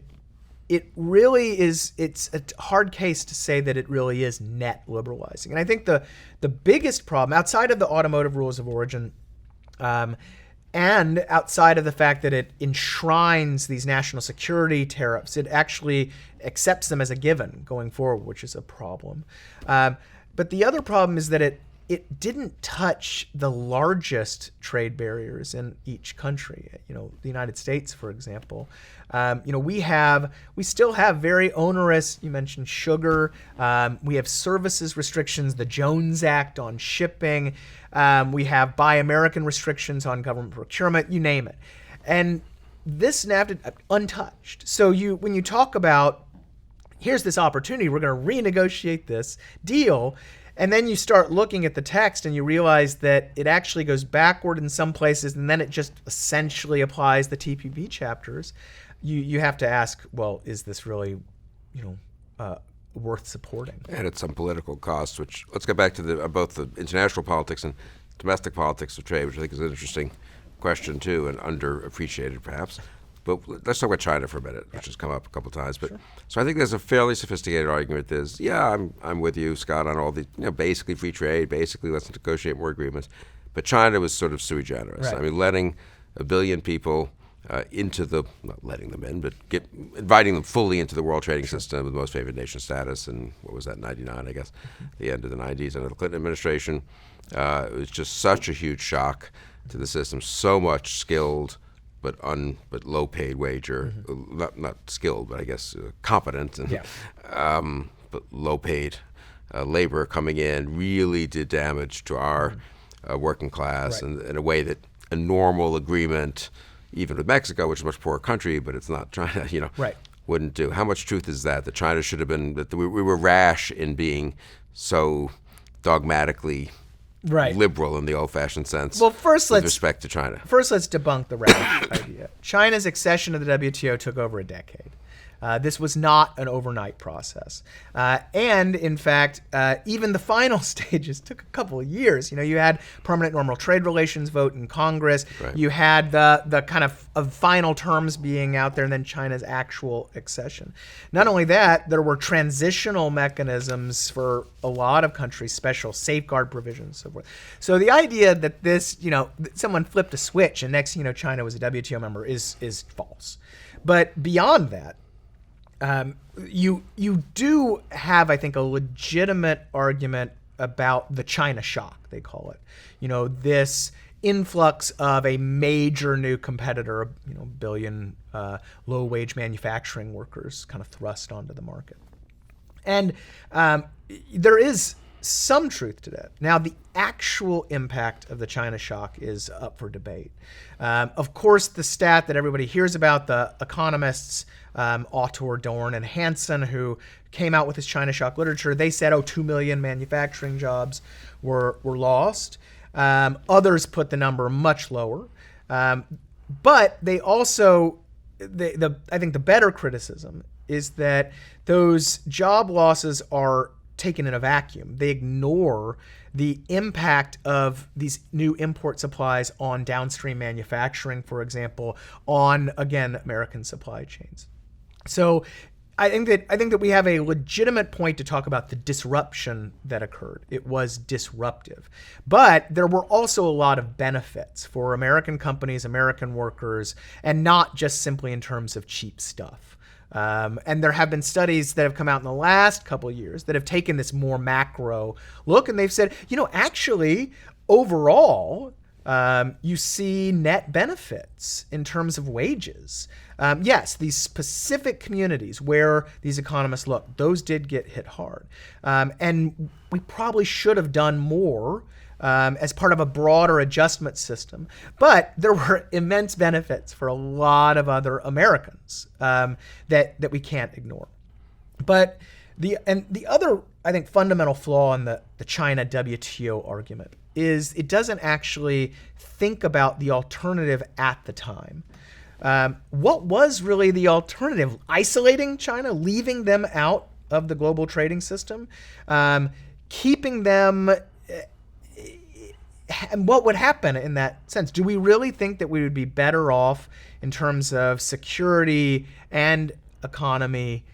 it really is, it's a hard case to say that it really is net liberalizing. And I think the biggest problem, outside of the automotive rules of origin, and outside of the fact that it enshrines these national security tariffs, it actually accepts them as a given going forward, which is a problem. But the other problem is that it didn't touch the largest trade barriers in each country. The United States, for example, we still have very onerous, you mentioned sugar. We have services restrictions, the Jones Act on shipping. We have Buy American restrictions on government procurement, you name it. And this NAFTA, untouched. So when you talk about, here's this opportunity, we're going to renegotiate this deal, and then you start looking at the text and you realize that it actually goes backward in some places, and then it just essentially applies the TPP chapters. You have to ask, well, is this really, worth supporting? And at some political cost, which, let's get back to both the international politics and domestic politics of trade, which I think is an interesting question too, and underappreciated perhaps. But let's talk about China for a minute, which has come up a couple of times. But so I think there's a fairly sophisticated argument. I'm with you, Scott, on all the basically free trade, basically let's negotiate more agreements. But China was sort of sui generis. Right. I mean, letting 1 billion people into the, not letting them in, but inviting them fully into the world trading system with most favored nation status. And what was that, 99, I guess, the end of the 90s under the Clinton administration. It was just such a huge shock to the system. So much skilled but low-paid wager, not skilled, but I guess competent, and, but low-paid labor coming in really did damage to our working class, and in a way that a normal agreement, even with Mexico, which is a much poorer country, but it's not China, wouldn't do. How much truth is that China should have been, that we were rash in being so dogmatically Right. liberal in the old-fashioned sense. Well, first with let's respect to China. First, let's debunk the radish idea. China's accession to the WTO took over a decade. This was not an overnight process. And in fact, even the final stages took a couple of years. You had permanent normal trade relations vote in Congress. Right. You had the kind of final terms being out there, and then China's actual accession. Not only that, there were transitional mechanisms for a lot of countries, special safeguard provisions, and so forth. So the idea that this, someone flipped a switch and next thing China was a WTO member is false. But beyond that, you do have, I think, a legitimate argument about the China shock, they call it. This influx of a major new competitor, billion low-wage manufacturing workers kind of thrust onto the market. And there is some truth to that. Now, the actual impact of the China shock is up for debate. Of course, the stat that everybody hears about, the economists Autor, Dorn, and Hansen, who came out with this China shock literature, they said, 2 million manufacturing jobs were lost. Others put the number much lower. But they also, I think the better criticism is that those job losses are taken in a vacuum. They ignore the impact of these new import supplies on downstream manufacturing, for example, on, again, American supply chains. So I think that we have a legitimate point to talk about the disruption that occurred. It was disruptive. But there were also a lot of benefits for American companies, American workers, and not just simply in terms of cheap stuff. And there have been studies that have come out in the last couple of years that have taken this more macro look, and they've said, actually, overall, you see net benefits in terms of wages. Yes, these specific communities where these economists look, those did get hit hard. And we probably should have done more as part of a broader adjustment system. But there were immense benefits for a lot of other Americans that we can't ignore. But the other, I think, fundamental flaw in the China WTO argument is it doesn't actually think about the alternative at the time. What was really the alternative? Isolating China, leaving them out of the global trading system, keeping them. And what would happen in that sense? Do we really think that we would be better off in terms of security and economy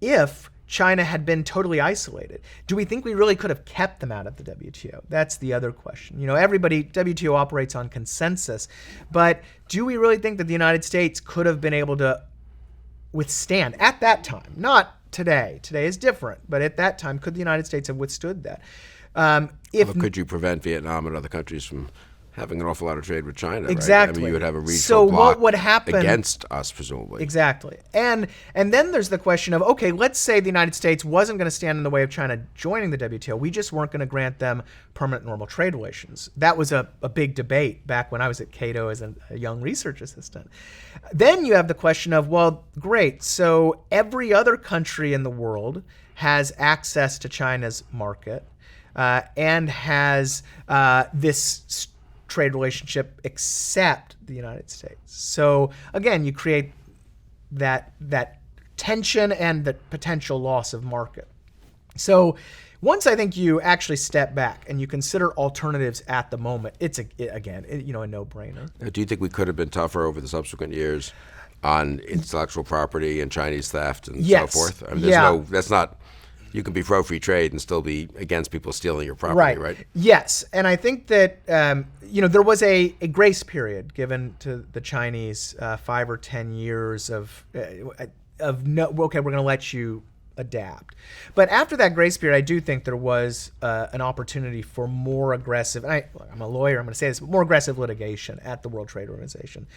if China had been totally isolated? Do we think we really could have kept them out of the WTO? That's the other question. WTO operates on consensus, but do we really think that the United States could have been able to withstand at that time? Not today. Today is different, but at that time, could the United States have withstood that? Could you prevent Vietnam and other countries from having an awful lot of trade with China? Exactly. Right? I mean, you would have a regional bloc what would happen against us, presumably. Exactly. And then there's the question of, okay, let's say the United States wasn't going to stand in the way of China joining the WTO. We just weren't going to grant them permanent normal trade relations. That was a big debate back when I was at Cato as a young research assistant. Then you have the question of, well, great, so every other country in the world has access to China's market. And has this trade relationship except the United States. So again, you create that tension and the potential loss of market. So once I think you actually step back and you consider alternatives at the moment, it's a no-brainer. Do you think we could have been tougher over the subsequent years on intellectual property and Chinese theft and so forth? I mean, that's not. You can be pro-free trade and still be against people stealing your property, right? Yes, and I think that there was a grace period given to the Chinese, 5 or 10 years of no. Okay, we're going to let you adapt. But after that grace period, I do think there was an opportunity for more aggressive. And I'm a lawyer. I'm going to say this, but more aggressive litigation at the World Trade Organization.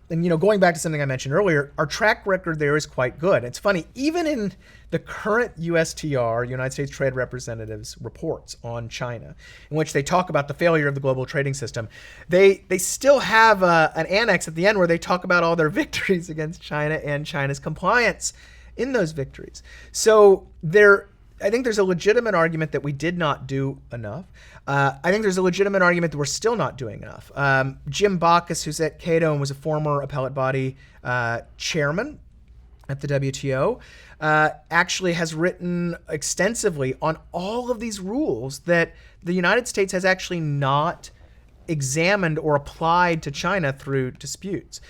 And, going back to something I mentioned earlier, our track record there is quite good. It's funny, even in the current USTR, United States Trade Representatives reports on China, in which they talk about the failure of the global trading system, they still have an annex at the end where they talk about all their victories against China and China's compliance in those victories. So I think there's a legitimate argument that we did not do enough. I think there's a legitimate argument that we're still not doing enough. Jim Bacchus, who's at Cato and was a former appellate body chairman at the WTO, actually has written extensively on all of these rules that the United States has actually not examined or applied to China through disputes.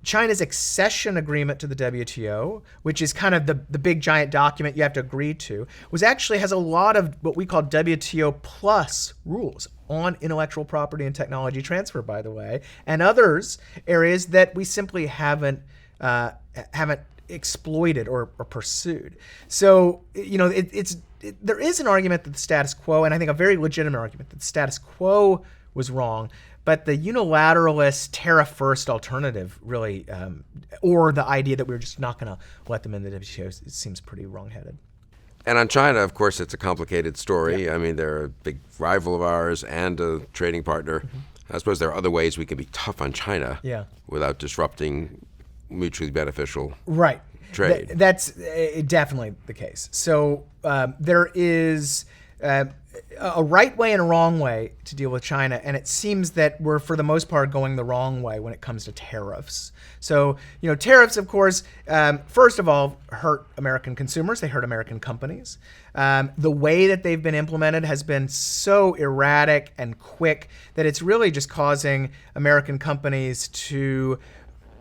China's accession agreement to the WTO, which is kind of the big giant document you have to agree to, has a lot of what we call WTO plus rules on intellectual property and technology transfer, by the way, and others areas that we simply haven't exploited or pursued. So, there is an argument that the status quo, and I think a very legitimate argument that the status quo was wrong, but the unilateralist tariff-first alternative really, or the idea that we're just not going to let them in the WTO, it seems pretty wrong-headed. And on China, of course, it's a complicated story. Yeah. I mean, they're a big rival of ours and a trading partner. Mm-hmm. I suppose there are other ways we can be tough on China without disrupting mutually beneficial trade. That's definitely the case. So there is a right way and a wrong way to deal with China, and it seems that we're, for the most part, going the wrong way when it comes to tariffs. So, tariffs, of course, first of all, hurt American consumers. They hurt American companies. The way that they've been implemented has been so erratic and quick that it's really just causing American companies to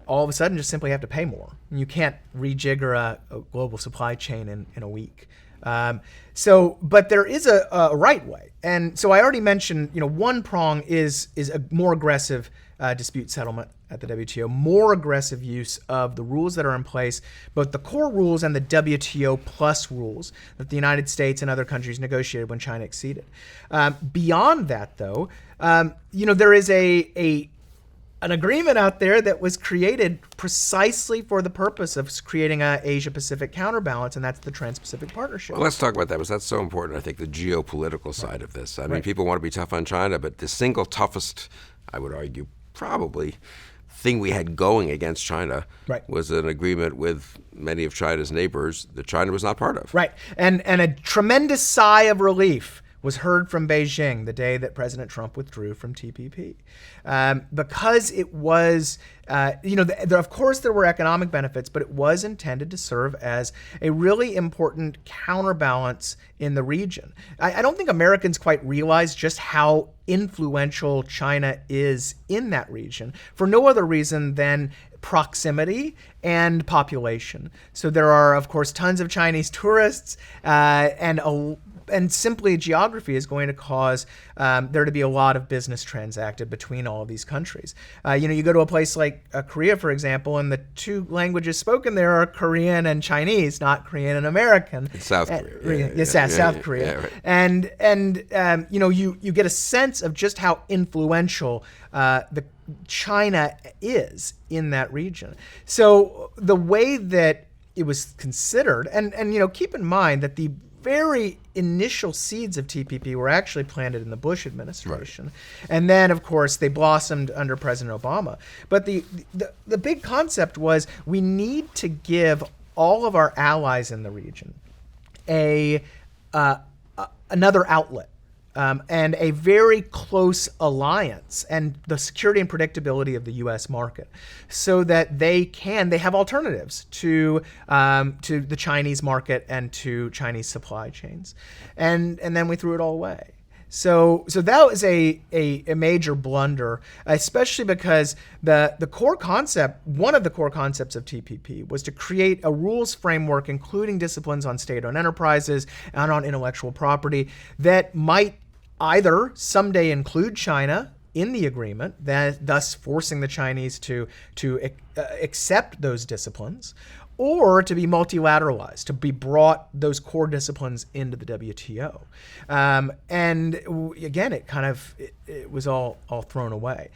all of a sudden just simply have to pay more. You can't rejigger a global supply chain in a week. But there is a right way. And so I already mentioned, one prong is a more aggressive dispute settlement at the WTO, more aggressive use of the rules that are in place, both the core rules and the WTO plus rules that the United States and other countries negotiated when China acceded. Beyond that, though, there is an agreement out there that was created precisely for the purpose of creating an Asia-Pacific counterbalance, and that's the Trans-Pacific Partnership. Well, let's talk about that, because that's so important, I think, the geopolitical side of this. I mean, people want to be tough on China, but the single toughest, I would argue, probably thing we had going against China was an agreement with many of China's neighbors that China was not part of. Right, and a tremendous sigh of relief was heard from Beijing the day that President Trump withdrew from TPP. Because it was, of course there were economic benefits, but it was intended to serve as a really important counterbalance in the region. I don't think Americans quite realize just how influential China is in that region for no other reason than proximity and population. So there are, of course, tons of Chinese tourists, and simply geography is going to cause there to be a lot of business transacted between all of these countries. You go to a place like Korea, for example, and the two languages spoken there are Korean and Chinese, not Korean and American. It's South Korea. South Korea. Right. And you get a sense of just how influential the China is in that region. So the way that it was considered, and keep in mind that the very initial seeds of TPP were actually planted in the Bush administration. Right. And then, of course, they blossomed under President Obama. But the big concept was we need to give all of our allies in the region another outlet. And a very close alliance and the security and predictability of the U.S. market, so that they have alternatives to the Chinese market and to Chinese supply chains, and then we threw it all away. So that was a major blunder, especially because the core concept, one of the core concepts of TPP, was to create a rules framework, including disciplines on state-owned enterprises and on intellectual property, that might either someday include China in the agreement, thus forcing the Chinese to accept those disciplines, or to be multilateralized, to be brought those core disciplines into the WTO. And again, it was all thrown away.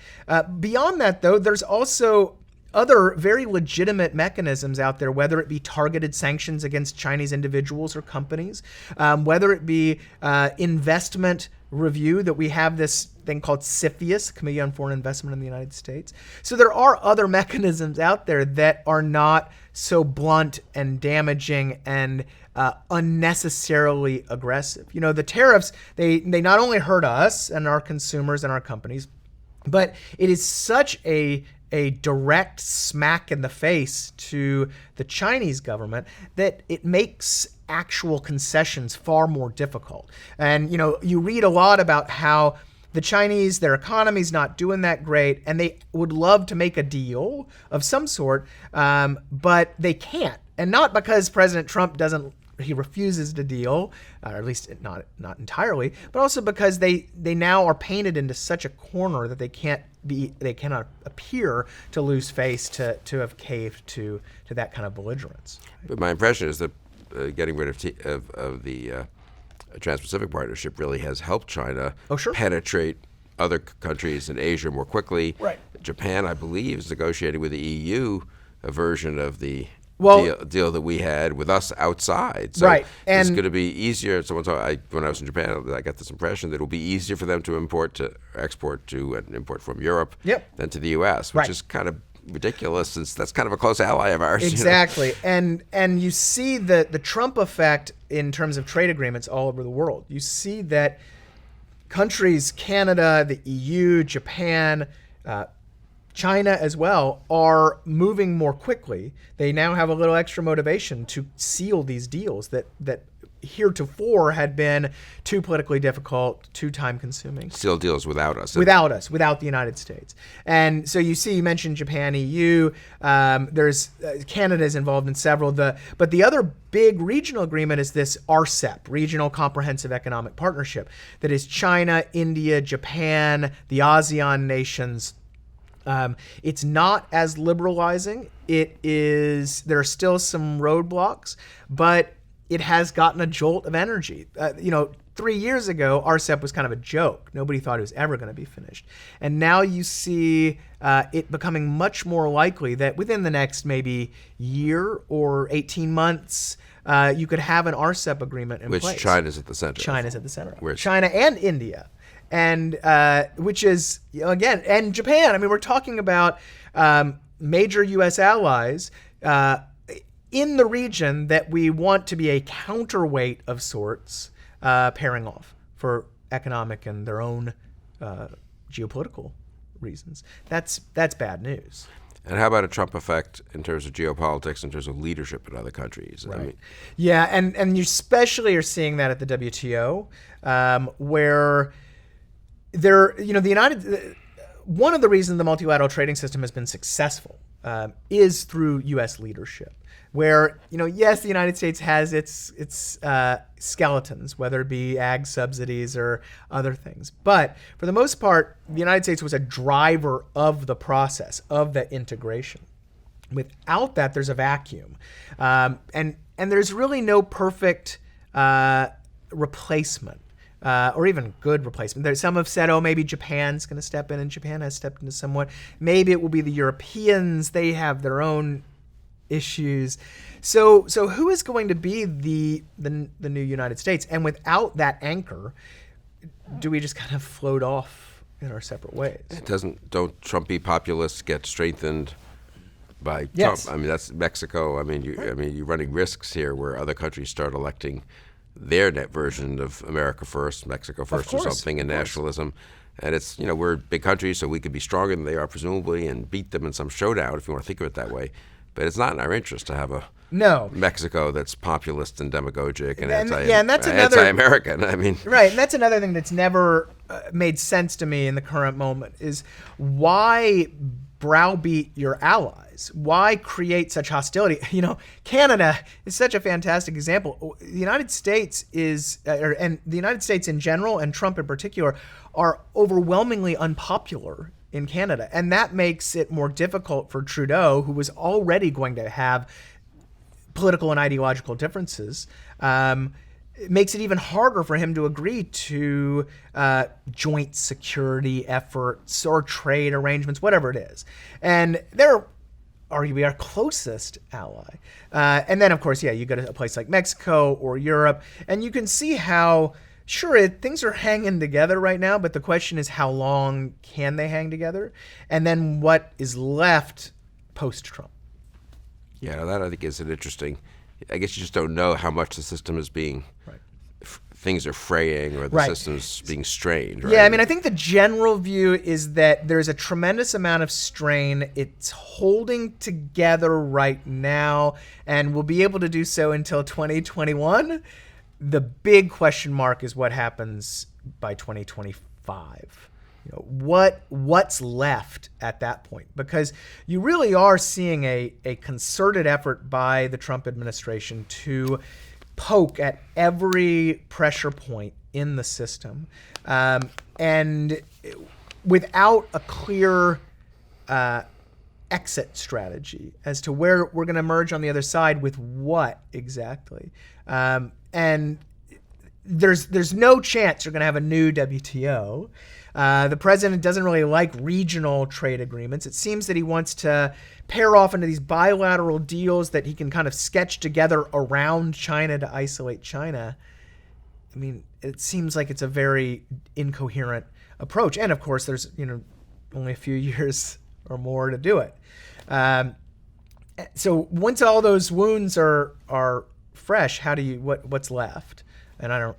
Beyond that, though, there's also other very legitimate mechanisms out there, whether it be targeted sanctions against Chinese individuals or companies, whether it be investment review, that we have this thing called CFIUS, Committee on Foreign Investment in the United States. So there are other mechanisms out there that are not so blunt and damaging and unnecessarily aggressive. The tariffs, they not only hurt us and our consumers and our companies, but it is such a direct smack in the face to the Chinese government that it makes actual concessions far more difficult. And, you read a lot about how the Chinese, their economy's not doing that great, and they would love to make a deal of some sort, but they can't. And not because President Trump he refuses to deal, or at least not entirely, but also because they now are painted into such a corner that they cannot appear to lose face, to have caved to that kind of belligerence. But my impression is that getting rid of the Trans-Pacific Partnership really has helped China penetrate other countries in Asia more quickly. Right. Japan, I believe, is negotiating with the EU a version of the deal that we had with us outside. So it's going to be easier. When I was in Japan, I got this impression that it will be easier for them to export to and import from Europe than to the U.S., which is kind of ridiculous, since that's kind of a close ally of ours. Exactly. And you see the Trump effect in terms of trade agreements all over the world. You see that countries, Canada, the EU, Japan, China as well, are moving more quickly. They now have a little extra motivation to seal these deals that heretofore had been too politically difficult, too time-consuming. Seal deals without us. Without the United States. And so you mentioned Japan, EU. There's Canada's involved in several. But the other big regional agreement is this RCEP, Regional Comprehensive Economic Partnership, that is China, India, Japan, the ASEAN nations. It's not as liberalizing. There are still some roadblocks, but it has gotten a jolt of energy. 3 years ago, RCEP was kind of a joke. Nobody thought it was ever going to be finished. And now you see it becoming much more likely that within the next maybe year or 18 months, you could have an RCEP agreement in place. Which China's at the center. China's at the center. China and India. And which is, again, and Japan. I mean, we're talking about major U.S. allies in the region that we want to be a counterweight of sorts, pairing off for economic and their own geopolitical reasons. That's bad news. And how about a Trump effect in terms of geopolitics, in terms of leadership in other countries? Right. And you especially are seeing that at the WTO, where one of the reasons the multilateral trading system has been successful is through U.S. leadership, where, yes, the United States has its skeletons, whether it be ag subsidies or other things. But for the most part, the United States was a driver of the process, of the integration. Without that, there's a vacuum. And there's really no perfect replacement. Or even good replacement. Some have said, maybe Japan's going to step in, and Japan has stepped into somewhat. Maybe it will be the Europeans. They have their own issues. So who is going to be the new United States? And without that anchor, do we just kind of float off in our separate ways? Don't Trumpy populists get strengthened by Yes. Trump? I mean, that's Mexico. You're running risks here where other countries start electing their net version of America first, Mexico first, or something, and nationalism. And it's, we're a big country, so we could be stronger than they are, presumably, and beat them in some showdown, if you want to think of it that way. But it's not in our interest to have a Mexico that's populist and demagogic and anti-American. Right, and that's another thing that's never made sense to me in the current moment is why browbeat your allies? Why create such hostility? Canada is such a fantastic example. The United States and the United States in general, and Trump in particular, are overwhelmingly unpopular in Canada. And that makes it more difficult for Trudeau, who was already going to have political and ideological differences. It makes it even harder for him to agree to joint security efforts or trade arrangements, whatever it is. And they're arguably our closest ally. And then, of course, you go to a place like Mexico or Europe, and you can see how, sure, things are hanging together right now, but the question is, how long can they hang together? And then what is left post-Trump? Yeah, that I think is an interesting I guess you just don't know how much the system is being, Right. Things are fraying or the Right. system's being strained. Right? Yeah, I mean, I think the general view is that there's a tremendous amount of strain. It's holding together right now and will be able to do so until 2021. The big question mark is what happens by 2025. What's left at that point? Because you really are seeing a concerted effort by the Trump administration to poke at every pressure point in the system, and without a clear exit strategy as to where we're going to emerge on the other side with what exactly. And there's no chance you're going to have a new WTO. The president doesn't really like regional trade agreements. It seems that he wants to pair off into these bilateral deals that he can kind of sketch together around China to isolate China. I mean, it seems like it's a very incoherent approach. And of course, there's only a few years or more to do it. So once all those wounds are fresh, what's left? And I don't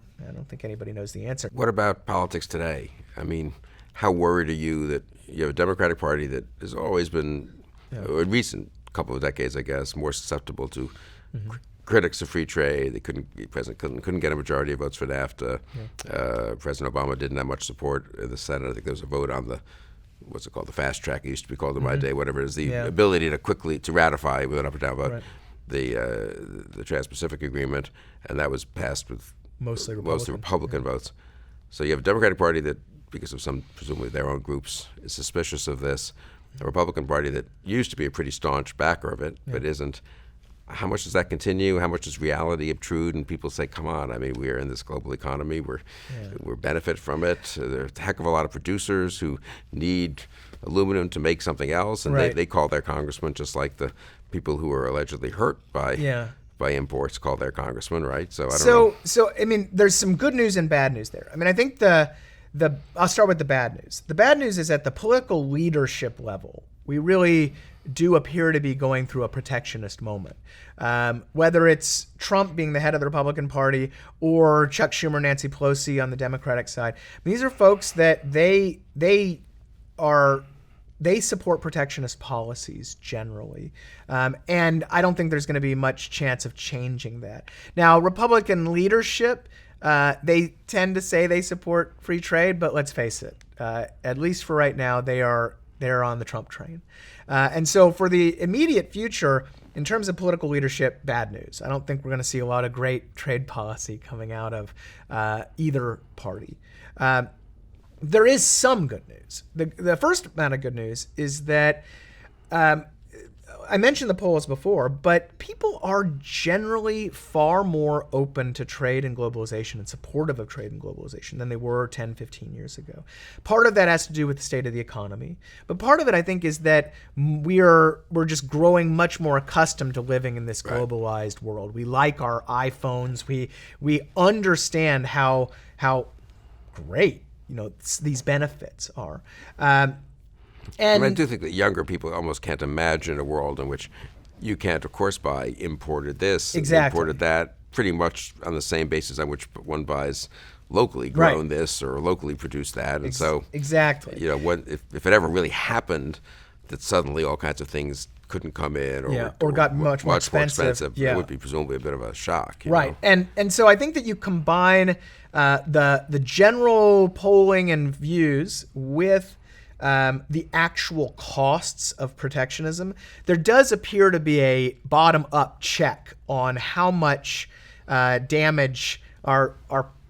think anybody knows the answer. What about politics today? I mean, how worried are you that you have a Democratic Party that has always been, in recent couple of decades, I guess, more susceptible to critics of free trade? The president couldn't get a majority of votes for NAFTA. President Obama didn't have much support in the Senate. I think there was a vote on the, what's it called, the fast track, it used to be called in my day, whatever it is, the ability to quickly to ratify with an up or down vote the Trans-Pacific Agreement, and that was passed with mostly Republican votes. So you have a Democratic Party that, because of some, presumably their own groups, is suspicious of this. A Republican Party that used to be a pretty staunch backer of it, but isn't. How much does that continue? How much does reality obtrude? And people say, come on, I mean, we are in this global economy. We're benefit from it. There's a heck of a lot of producers who need aluminum to make something else, and they call their congressman just like the people who are allegedly hurt by imports call their congressman, right? So I don't know. So I mean, there's some good news and bad news there. I mean, I think I'll start with the bad news. The bad news is at the political leadership level, we really do appear to be going through a protectionist moment. Whether it's Trump being the head of the Republican Party or Chuck Schumer, Nancy Pelosi on the Democratic side, these are folks that they support protectionist policies generally. And I don't think there's going to be much chance of changing that. Now, Republican leadership, they tend to say they support free trade, but let's face it, at least for right now, they're on the Trump train. And so for the immediate future, in terms of political leadership, bad news. I don't think we're going to see a lot of great trade policy coming out of either party. There is some good news. The first amount of good news is that I mentioned the polls before, but people are generally far more open to trade and globalization and supportive of trade and globalization than they were 10, 15 years ago. Part of that has to do with the state of the economy, but part of it, I think, is that we're just growing much more accustomed to living in this globalized world. We like our iPhones. We understand how great these benefits are. And I do think that younger people almost can't imagine a world in which you can't, of course, buy imported this, imported that, pretty much on the same basis on which one buys locally grown this or locally produced that. And so, if it ever really happened that suddenly all kinds of things couldn't come in or got much more expensive, it would be presumably a bit of a shock. Right. And so I think that you combine the general polling and views with the actual costs of protectionism. There does appear to be a bottom-up check on how much damage our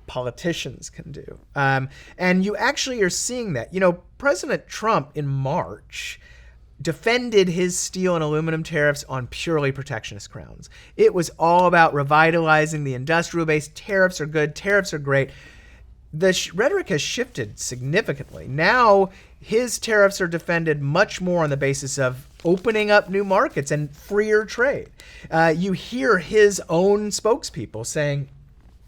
politicians can do. And you actually are seeing that. President Trump in March defended his steel and aluminum tariffs on purely protectionist grounds. It was all about revitalizing the industrial base. Tariffs are good. Tariffs are great. The rhetoric has shifted significantly. Now, his tariffs are defended much more on the basis of opening up new markets and freer trade. You hear his own spokespeople saying,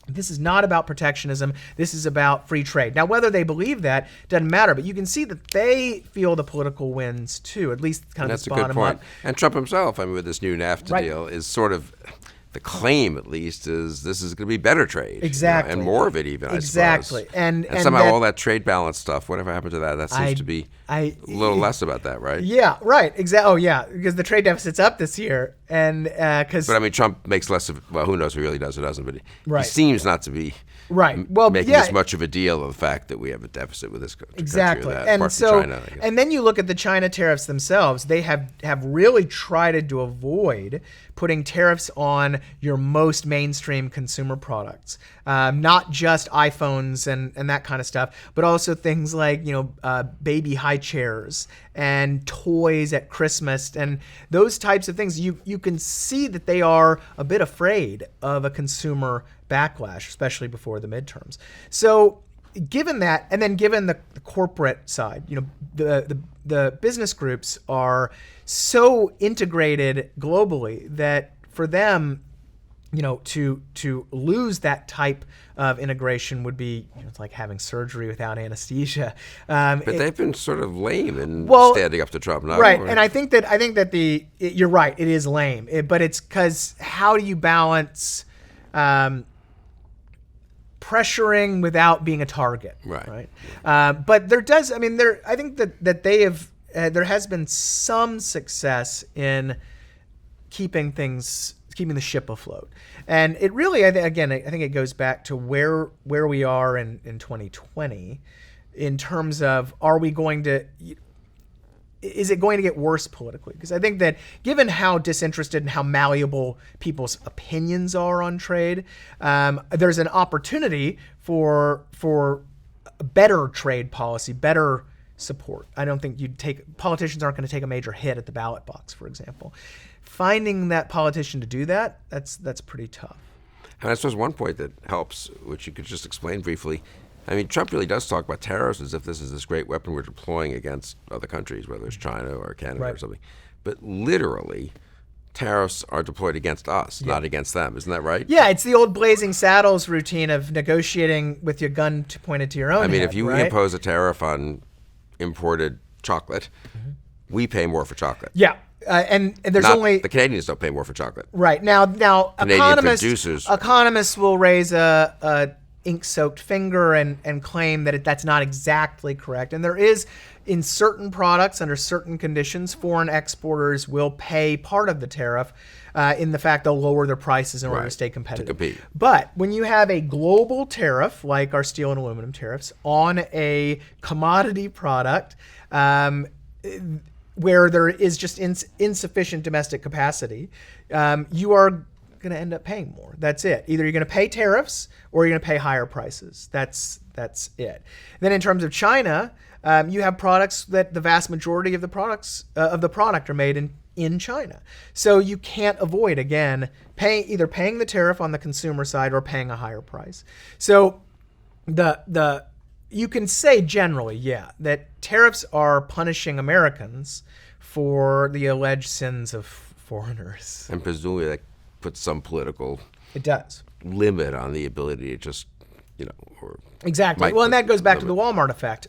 this is not about protectionism. This is about free trade. Now, whether they believe that doesn't matter, but you can see that they feel the political wins too, at least kind of that's a good point. And Trump himself, with this new NAFTA deal, is sort of the claim, at least, is this is going to be better trade. Exactly. And more of it even, exactly. I suppose. And somehow all that trade balance stuff, whatever happened to that, that seems to be a little less about that, right? Yeah, right. Exactly. Oh, yeah, because the trade deficit's up this year. And because. But I mean, Trump makes less of, well, who knows if he really does or doesn't, but right. he seems not to be making as much of a deal of the fact that we have a deficit with this country. Exactly. Or that, and apart so, from China, I guess. and then you look at the China tariffs themselves. They have really tried to avoid putting tariffs on your most mainstream consumer products, not just iPhones and that kind of stuff, but also things like baby high chairs and toys at Christmas and those types of things. You can see that they are a bit afraid of a consumer backlash, especially before the midterms. So given that, and then given the corporate side, the business groups are so integrated globally that for them, to lose that type of integration would be it's like having surgery without anesthesia. But they've been sort of lame in standing up to Trump, not right? And I think that you're right. It is lame, but it's because how do you balance pressuring without being a target, right? But there does. I mean, I think that they have. There has been some success in keeping the ship afloat, and it really, I think it goes back to where we are in 2020, in terms of is it going to get worse politically? Because I think that given how disinterested and how malleable people's opinions are on trade, there's an opportunity for better trade policy, better support. I don't think politicians aren't going to take a major hit at the ballot box, for example. Finding that politician to do that, that's pretty tough. And I suppose one point that helps, which you could just explain briefly, I mean, Trump really does talk about tariffs as if this is this great weapon we're deploying against other countries, whether it's China or Canada or something. But literally, tariffs are deployed against us, not against them. Isn't that right? Yeah, it's the old blazing saddles routine of negotiating with your gun pointed to your own head, if you impose a tariff on imported chocolate, we pay more for chocolate. Yeah. And there's the Canadians don't pay more for chocolate. Right. Now Canadian economists will raise a ink-soaked finger and claim that that's not exactly correct. And there is, in certain products, under certain conditions, foreign exporters will pay part of the tariff in the fact they'll lower their prices in order to stay competitive. To compete. But when you have a global tariff, like our steel and aluminum tariffs, on a commodity product, where there is just insufficient domestic capacity, you are going to end up paying more. That's it. Either you're going to pay tariffs or you're going to pay higher prices. That's it. Then in terms of China, you have products that the vast majority of the product are made in China. So you can't avoid, again, either paying the tariff on the consumer side or paying a higher price. So you can say generally, that tariffs are punishing Americans for the alleged sins of foreigners. And presumably that puts some political limit on the ability to just, or exactly. Well, and that goes back to the Walmart effect.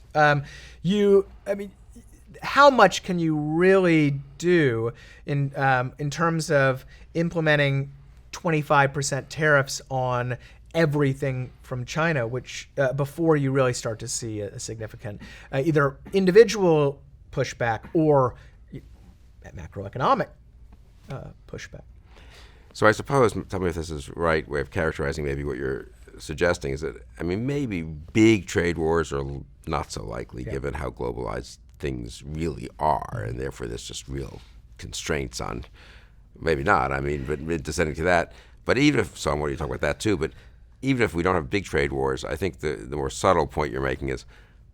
How much can you really do in terms of implementing 25% tariffs on everything from China, which before you really start to see a significant either individual pushback or macroeconomic pushback. So I suppose, tell me if this is the right way of characterizing maybe what you're suggesting, is that, maybe big trade wars are not so likely given how globalized things really are, and therefore there's just real constraints on, maybe not, but descending to that. But even if, so I'm going to talk about that too, but even if we don't have big trade wars, I think the more subtle point you're making is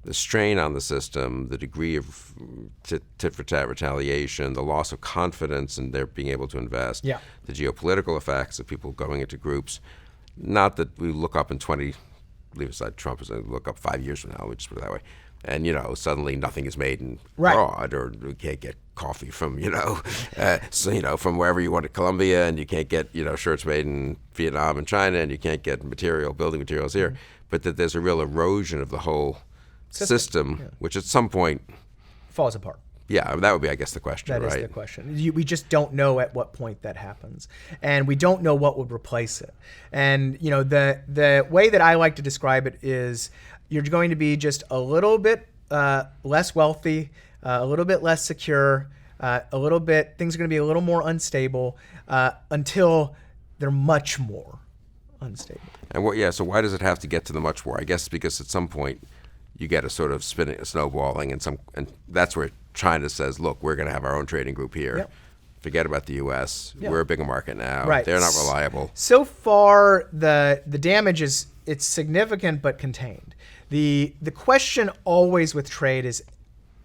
the strain on the system, the degree of tit-for-tat retaliation, the loss of confidence in their being able to invest, the geopolitical effects of people going into groups. Not that we look up in leave aside Trump, as I look up 5 years from now, we'll just put it that way, and suddenly nothing is made in abroad, or we can't get coffee from from wherever you want to Colombia, and you can't get shirts made in Vietnam and China, and you can't get building materials here, but that there's a real erosion of the whole system, which at some point falls apart. Yeah, that would be, I guess, the question, That right? is the question. We just don't know at what point that happens, and we don't know what would replace it. And the way that I like to describe it is, you're going to be just a little bit less wealthy, a little bit less secure, things are going to be a little more unstable until they're much more unstable. And so why does it have to get to the much more? I guess because at some point you get a sort of snowballing, and that's where China says, look, we're going to have our own trading group here. Yep. Forget about the U.S. Yep. We're a bigger market now. Right. They're not reliable. So far, the damage it's significant but contained. The question always with trade is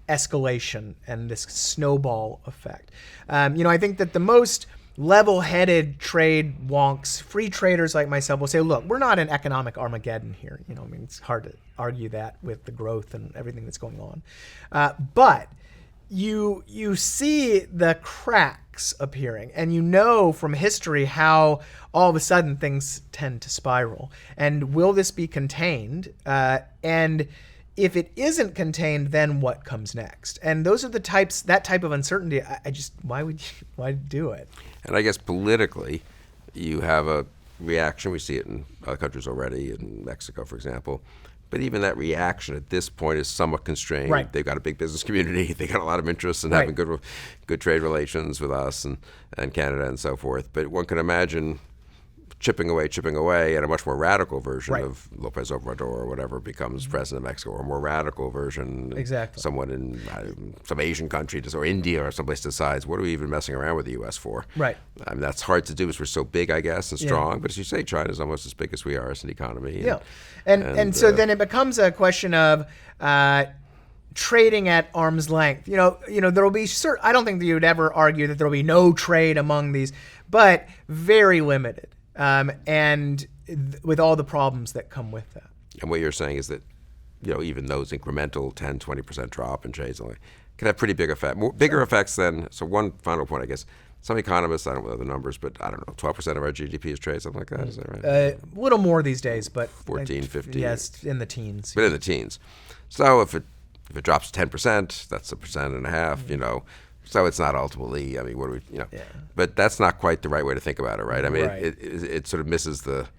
escalation and this snowball effect. I think that the most level-headed trade wonks, free traders like myself, will say, look, we're not in economic Armageddon here. It's hard to argue that with the growth and everything that's going on. But you see the cracks appearing, and from history how all of a sudden things tend to spiral. And will this be contained? And if it isn't contained, then what comes next? And those are that type of uncertainty. Why do it? And I guess politically, you have a reaction. We see it in other countries already, in Mexico, for example. But even that reaction at this point is somewhat constrained. Right. They've got a big business community. They got a lot of interest in having good trade relations with us and Canada and so forth. But one can imagine chipping away, and a much more radical version of Lopez Obrador or whatever becomes president of Mexico, or a more radical version. Exactly. Someone in some Asian country or India or someplace decides, what are we even messing around with the U.S. for? Right. I mean, that's hard to do because we're so big, I guess, and strong. But as you say, China's almost as big as we are as an economy. And so then it becomes a question of trading at arm's length. There will be I don't think that you would ever argue that there will be no trade among these, but very limited. With all the problems that come with that. And what you're saying is that, even those incremental 10, 20% drop in trades can have pretty big effect, bigger effects than. So one final point, I guess. Some economists, I don't know the numbers, but I don't know, 12% of our GDP is trade, something like that. Is that right? A little more these days, but 14, 15. Yes, in the teens. But in the teens. So if it drops 10%, that's 1.5%. So it's not ultimately. I mean, what do we? But that's not quite the right way to think about it, right? I mean, it sort of misses the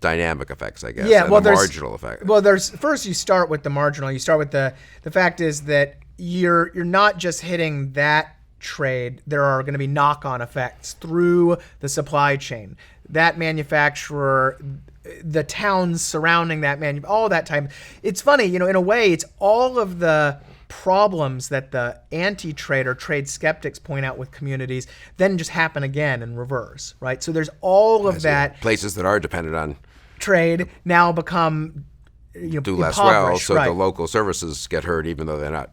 dynamic effects, I guess. Yeah, and the marginal effect. Well, first you start with the marginal. You start with the fact is that you're not just hitting that trade. There are going to be knock-on effects through the supply chain. That manufacturer, the towns surrounding that all that time. It's funny, in a way, it's all of the problems that the anti-trade or trade skeptics point out with communities then just happen again in reverse, right? So there's all of that. Places that are dependent on trade now become do less well, so the local services get hurt even though they're not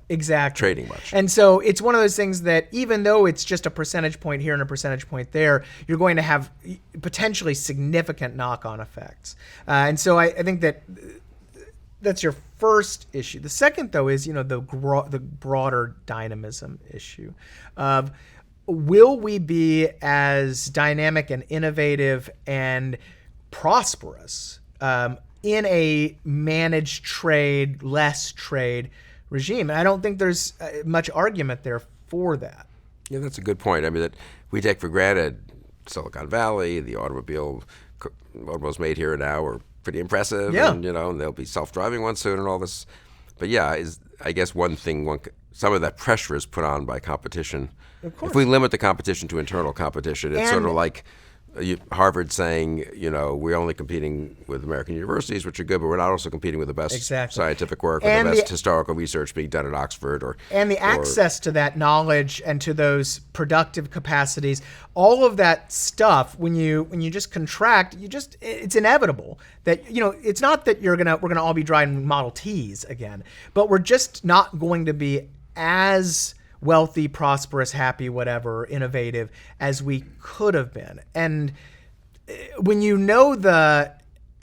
trading much. And so it's one of those things that even though it's just a percentage point here and a percentage point there, you're going to have potentially significant knock-on effects. And so I think that's your first issue. The second, though, is the broader dynamism issue of, will we be as dynamic and innovative and prosperous in a managed trade, less trade regime? And I don't think there's much argument there for that. Yeah, that's a good point. I mean, that we take for granted Silicon Valley, the automobiles made here and now are pretty impressive, and and they'll be self-driving ones soon and all this. But I guess one thing, some of that pressure is put on by competition. Of course. If we limit the competition to internal competition, it's sort of like Harvard saying, we're only competing with American universities, which are good, but we're not also competing with the best scientific work or the best historical research being done at Oxford. And the access to that knowledge and to those productive capacities, all of that stuff, when you just contract, it's inevitable that, it's not that we're gonna all be driving Model Ts again, but we're just not going to be as wealthy, prosperous, happy, whatever, innovative as we could have been. And when you know the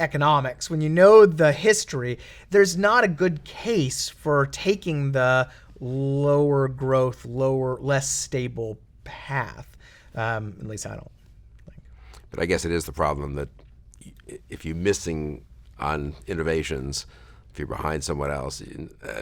economics, when you know the history, there's not a good case for taking the lower growth, less stable path. At least I don't think. But I guess it is the problem that if you're missing on innovations, if you're behind someone else,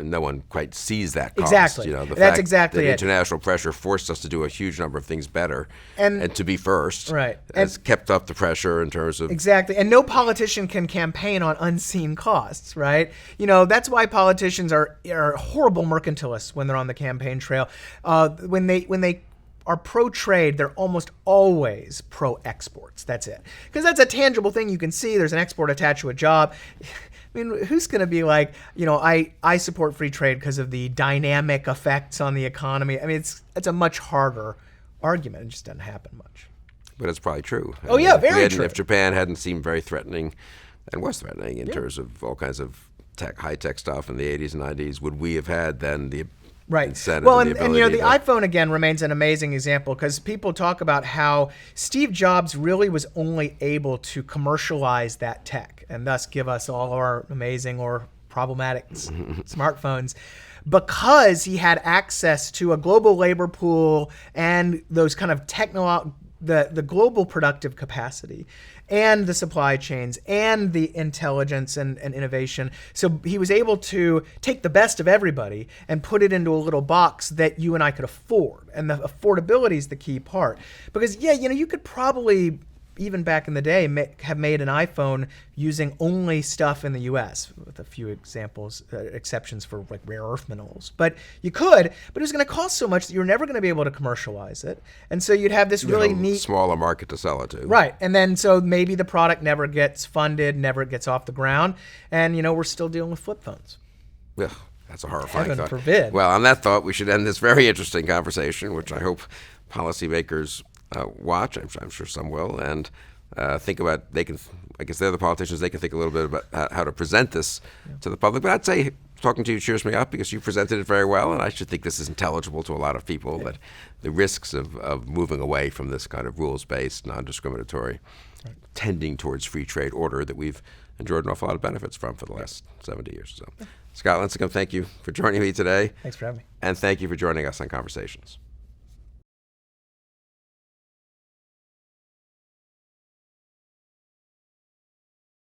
no one quite sees that cost. Exactly. The That's fact exactly that it. international pressure forced us to do a huge number of things better and to be first Right. has kept up the pressure in terms of... Exactly. And no politician can campaign on unseen costs, right? That's why politicians are horrible mercantilists when they're on the campaign trail. When they are pro-trade, they're almost always pro-exports. That's it. Because that's a tangible thing you can see. There's an export attached to a job. I mean, who's going to be like, I support free trade because of the dynamic effects on the economy? I mean, it's a much harder argument. It just doesn't happen much. But it's probably true. Oh, yeah, very true. If Japan hadn't seemed very threatening, and was threatening in terms of all kinds of high-tech stuff in the 80s and 90s, would we have had then the incentive Well, and the ability the iPhone, again, remains an amazing example because people talk about how Steve Jobs really was only able to commercialize that tech and thus give us all our amazing or problematic smartphones because he had access to a global labor pool and those kind of the global productive capacity and the supply chains and the intelligence and innovation. So he was able to take the best of everybody and put it into a little box that you and I could afford. And the affordability is the key part. Because, you could probably, even back in the day, have made an iPhone using only stuff in the U.S., with a few exceptions for like rare earth minerals. But you could, but it was going to cost so much that you're never going to be able to commercialize it. And so you'd have this really neat... smaller market to sell it to. Right. And then so maybe the product never gets funded, never gets off the ground. And, we're still dealing with flip phones. Yeah. That's a horrifying Heaven thought. forbid. Well, on that thought, we should end this very interesting conversation, which I hope policymakers watch. I'm sure some will, and think about. I guess they're the politicians. They can think a little bit about how to present this to the public. But I'd say talking to you cheers me up because you presented it very well, and I should think this is intelligible to a lot of people. That the risks of moving away from this kind of rules-based, non-discriminatory, tending towards free trade order that we've enjoyed an awful lot of benefits from for the last 70 years or so. Scott Lincicome, thank you for joining me today. Thanks for having me. And thank you for joining us on Conversations.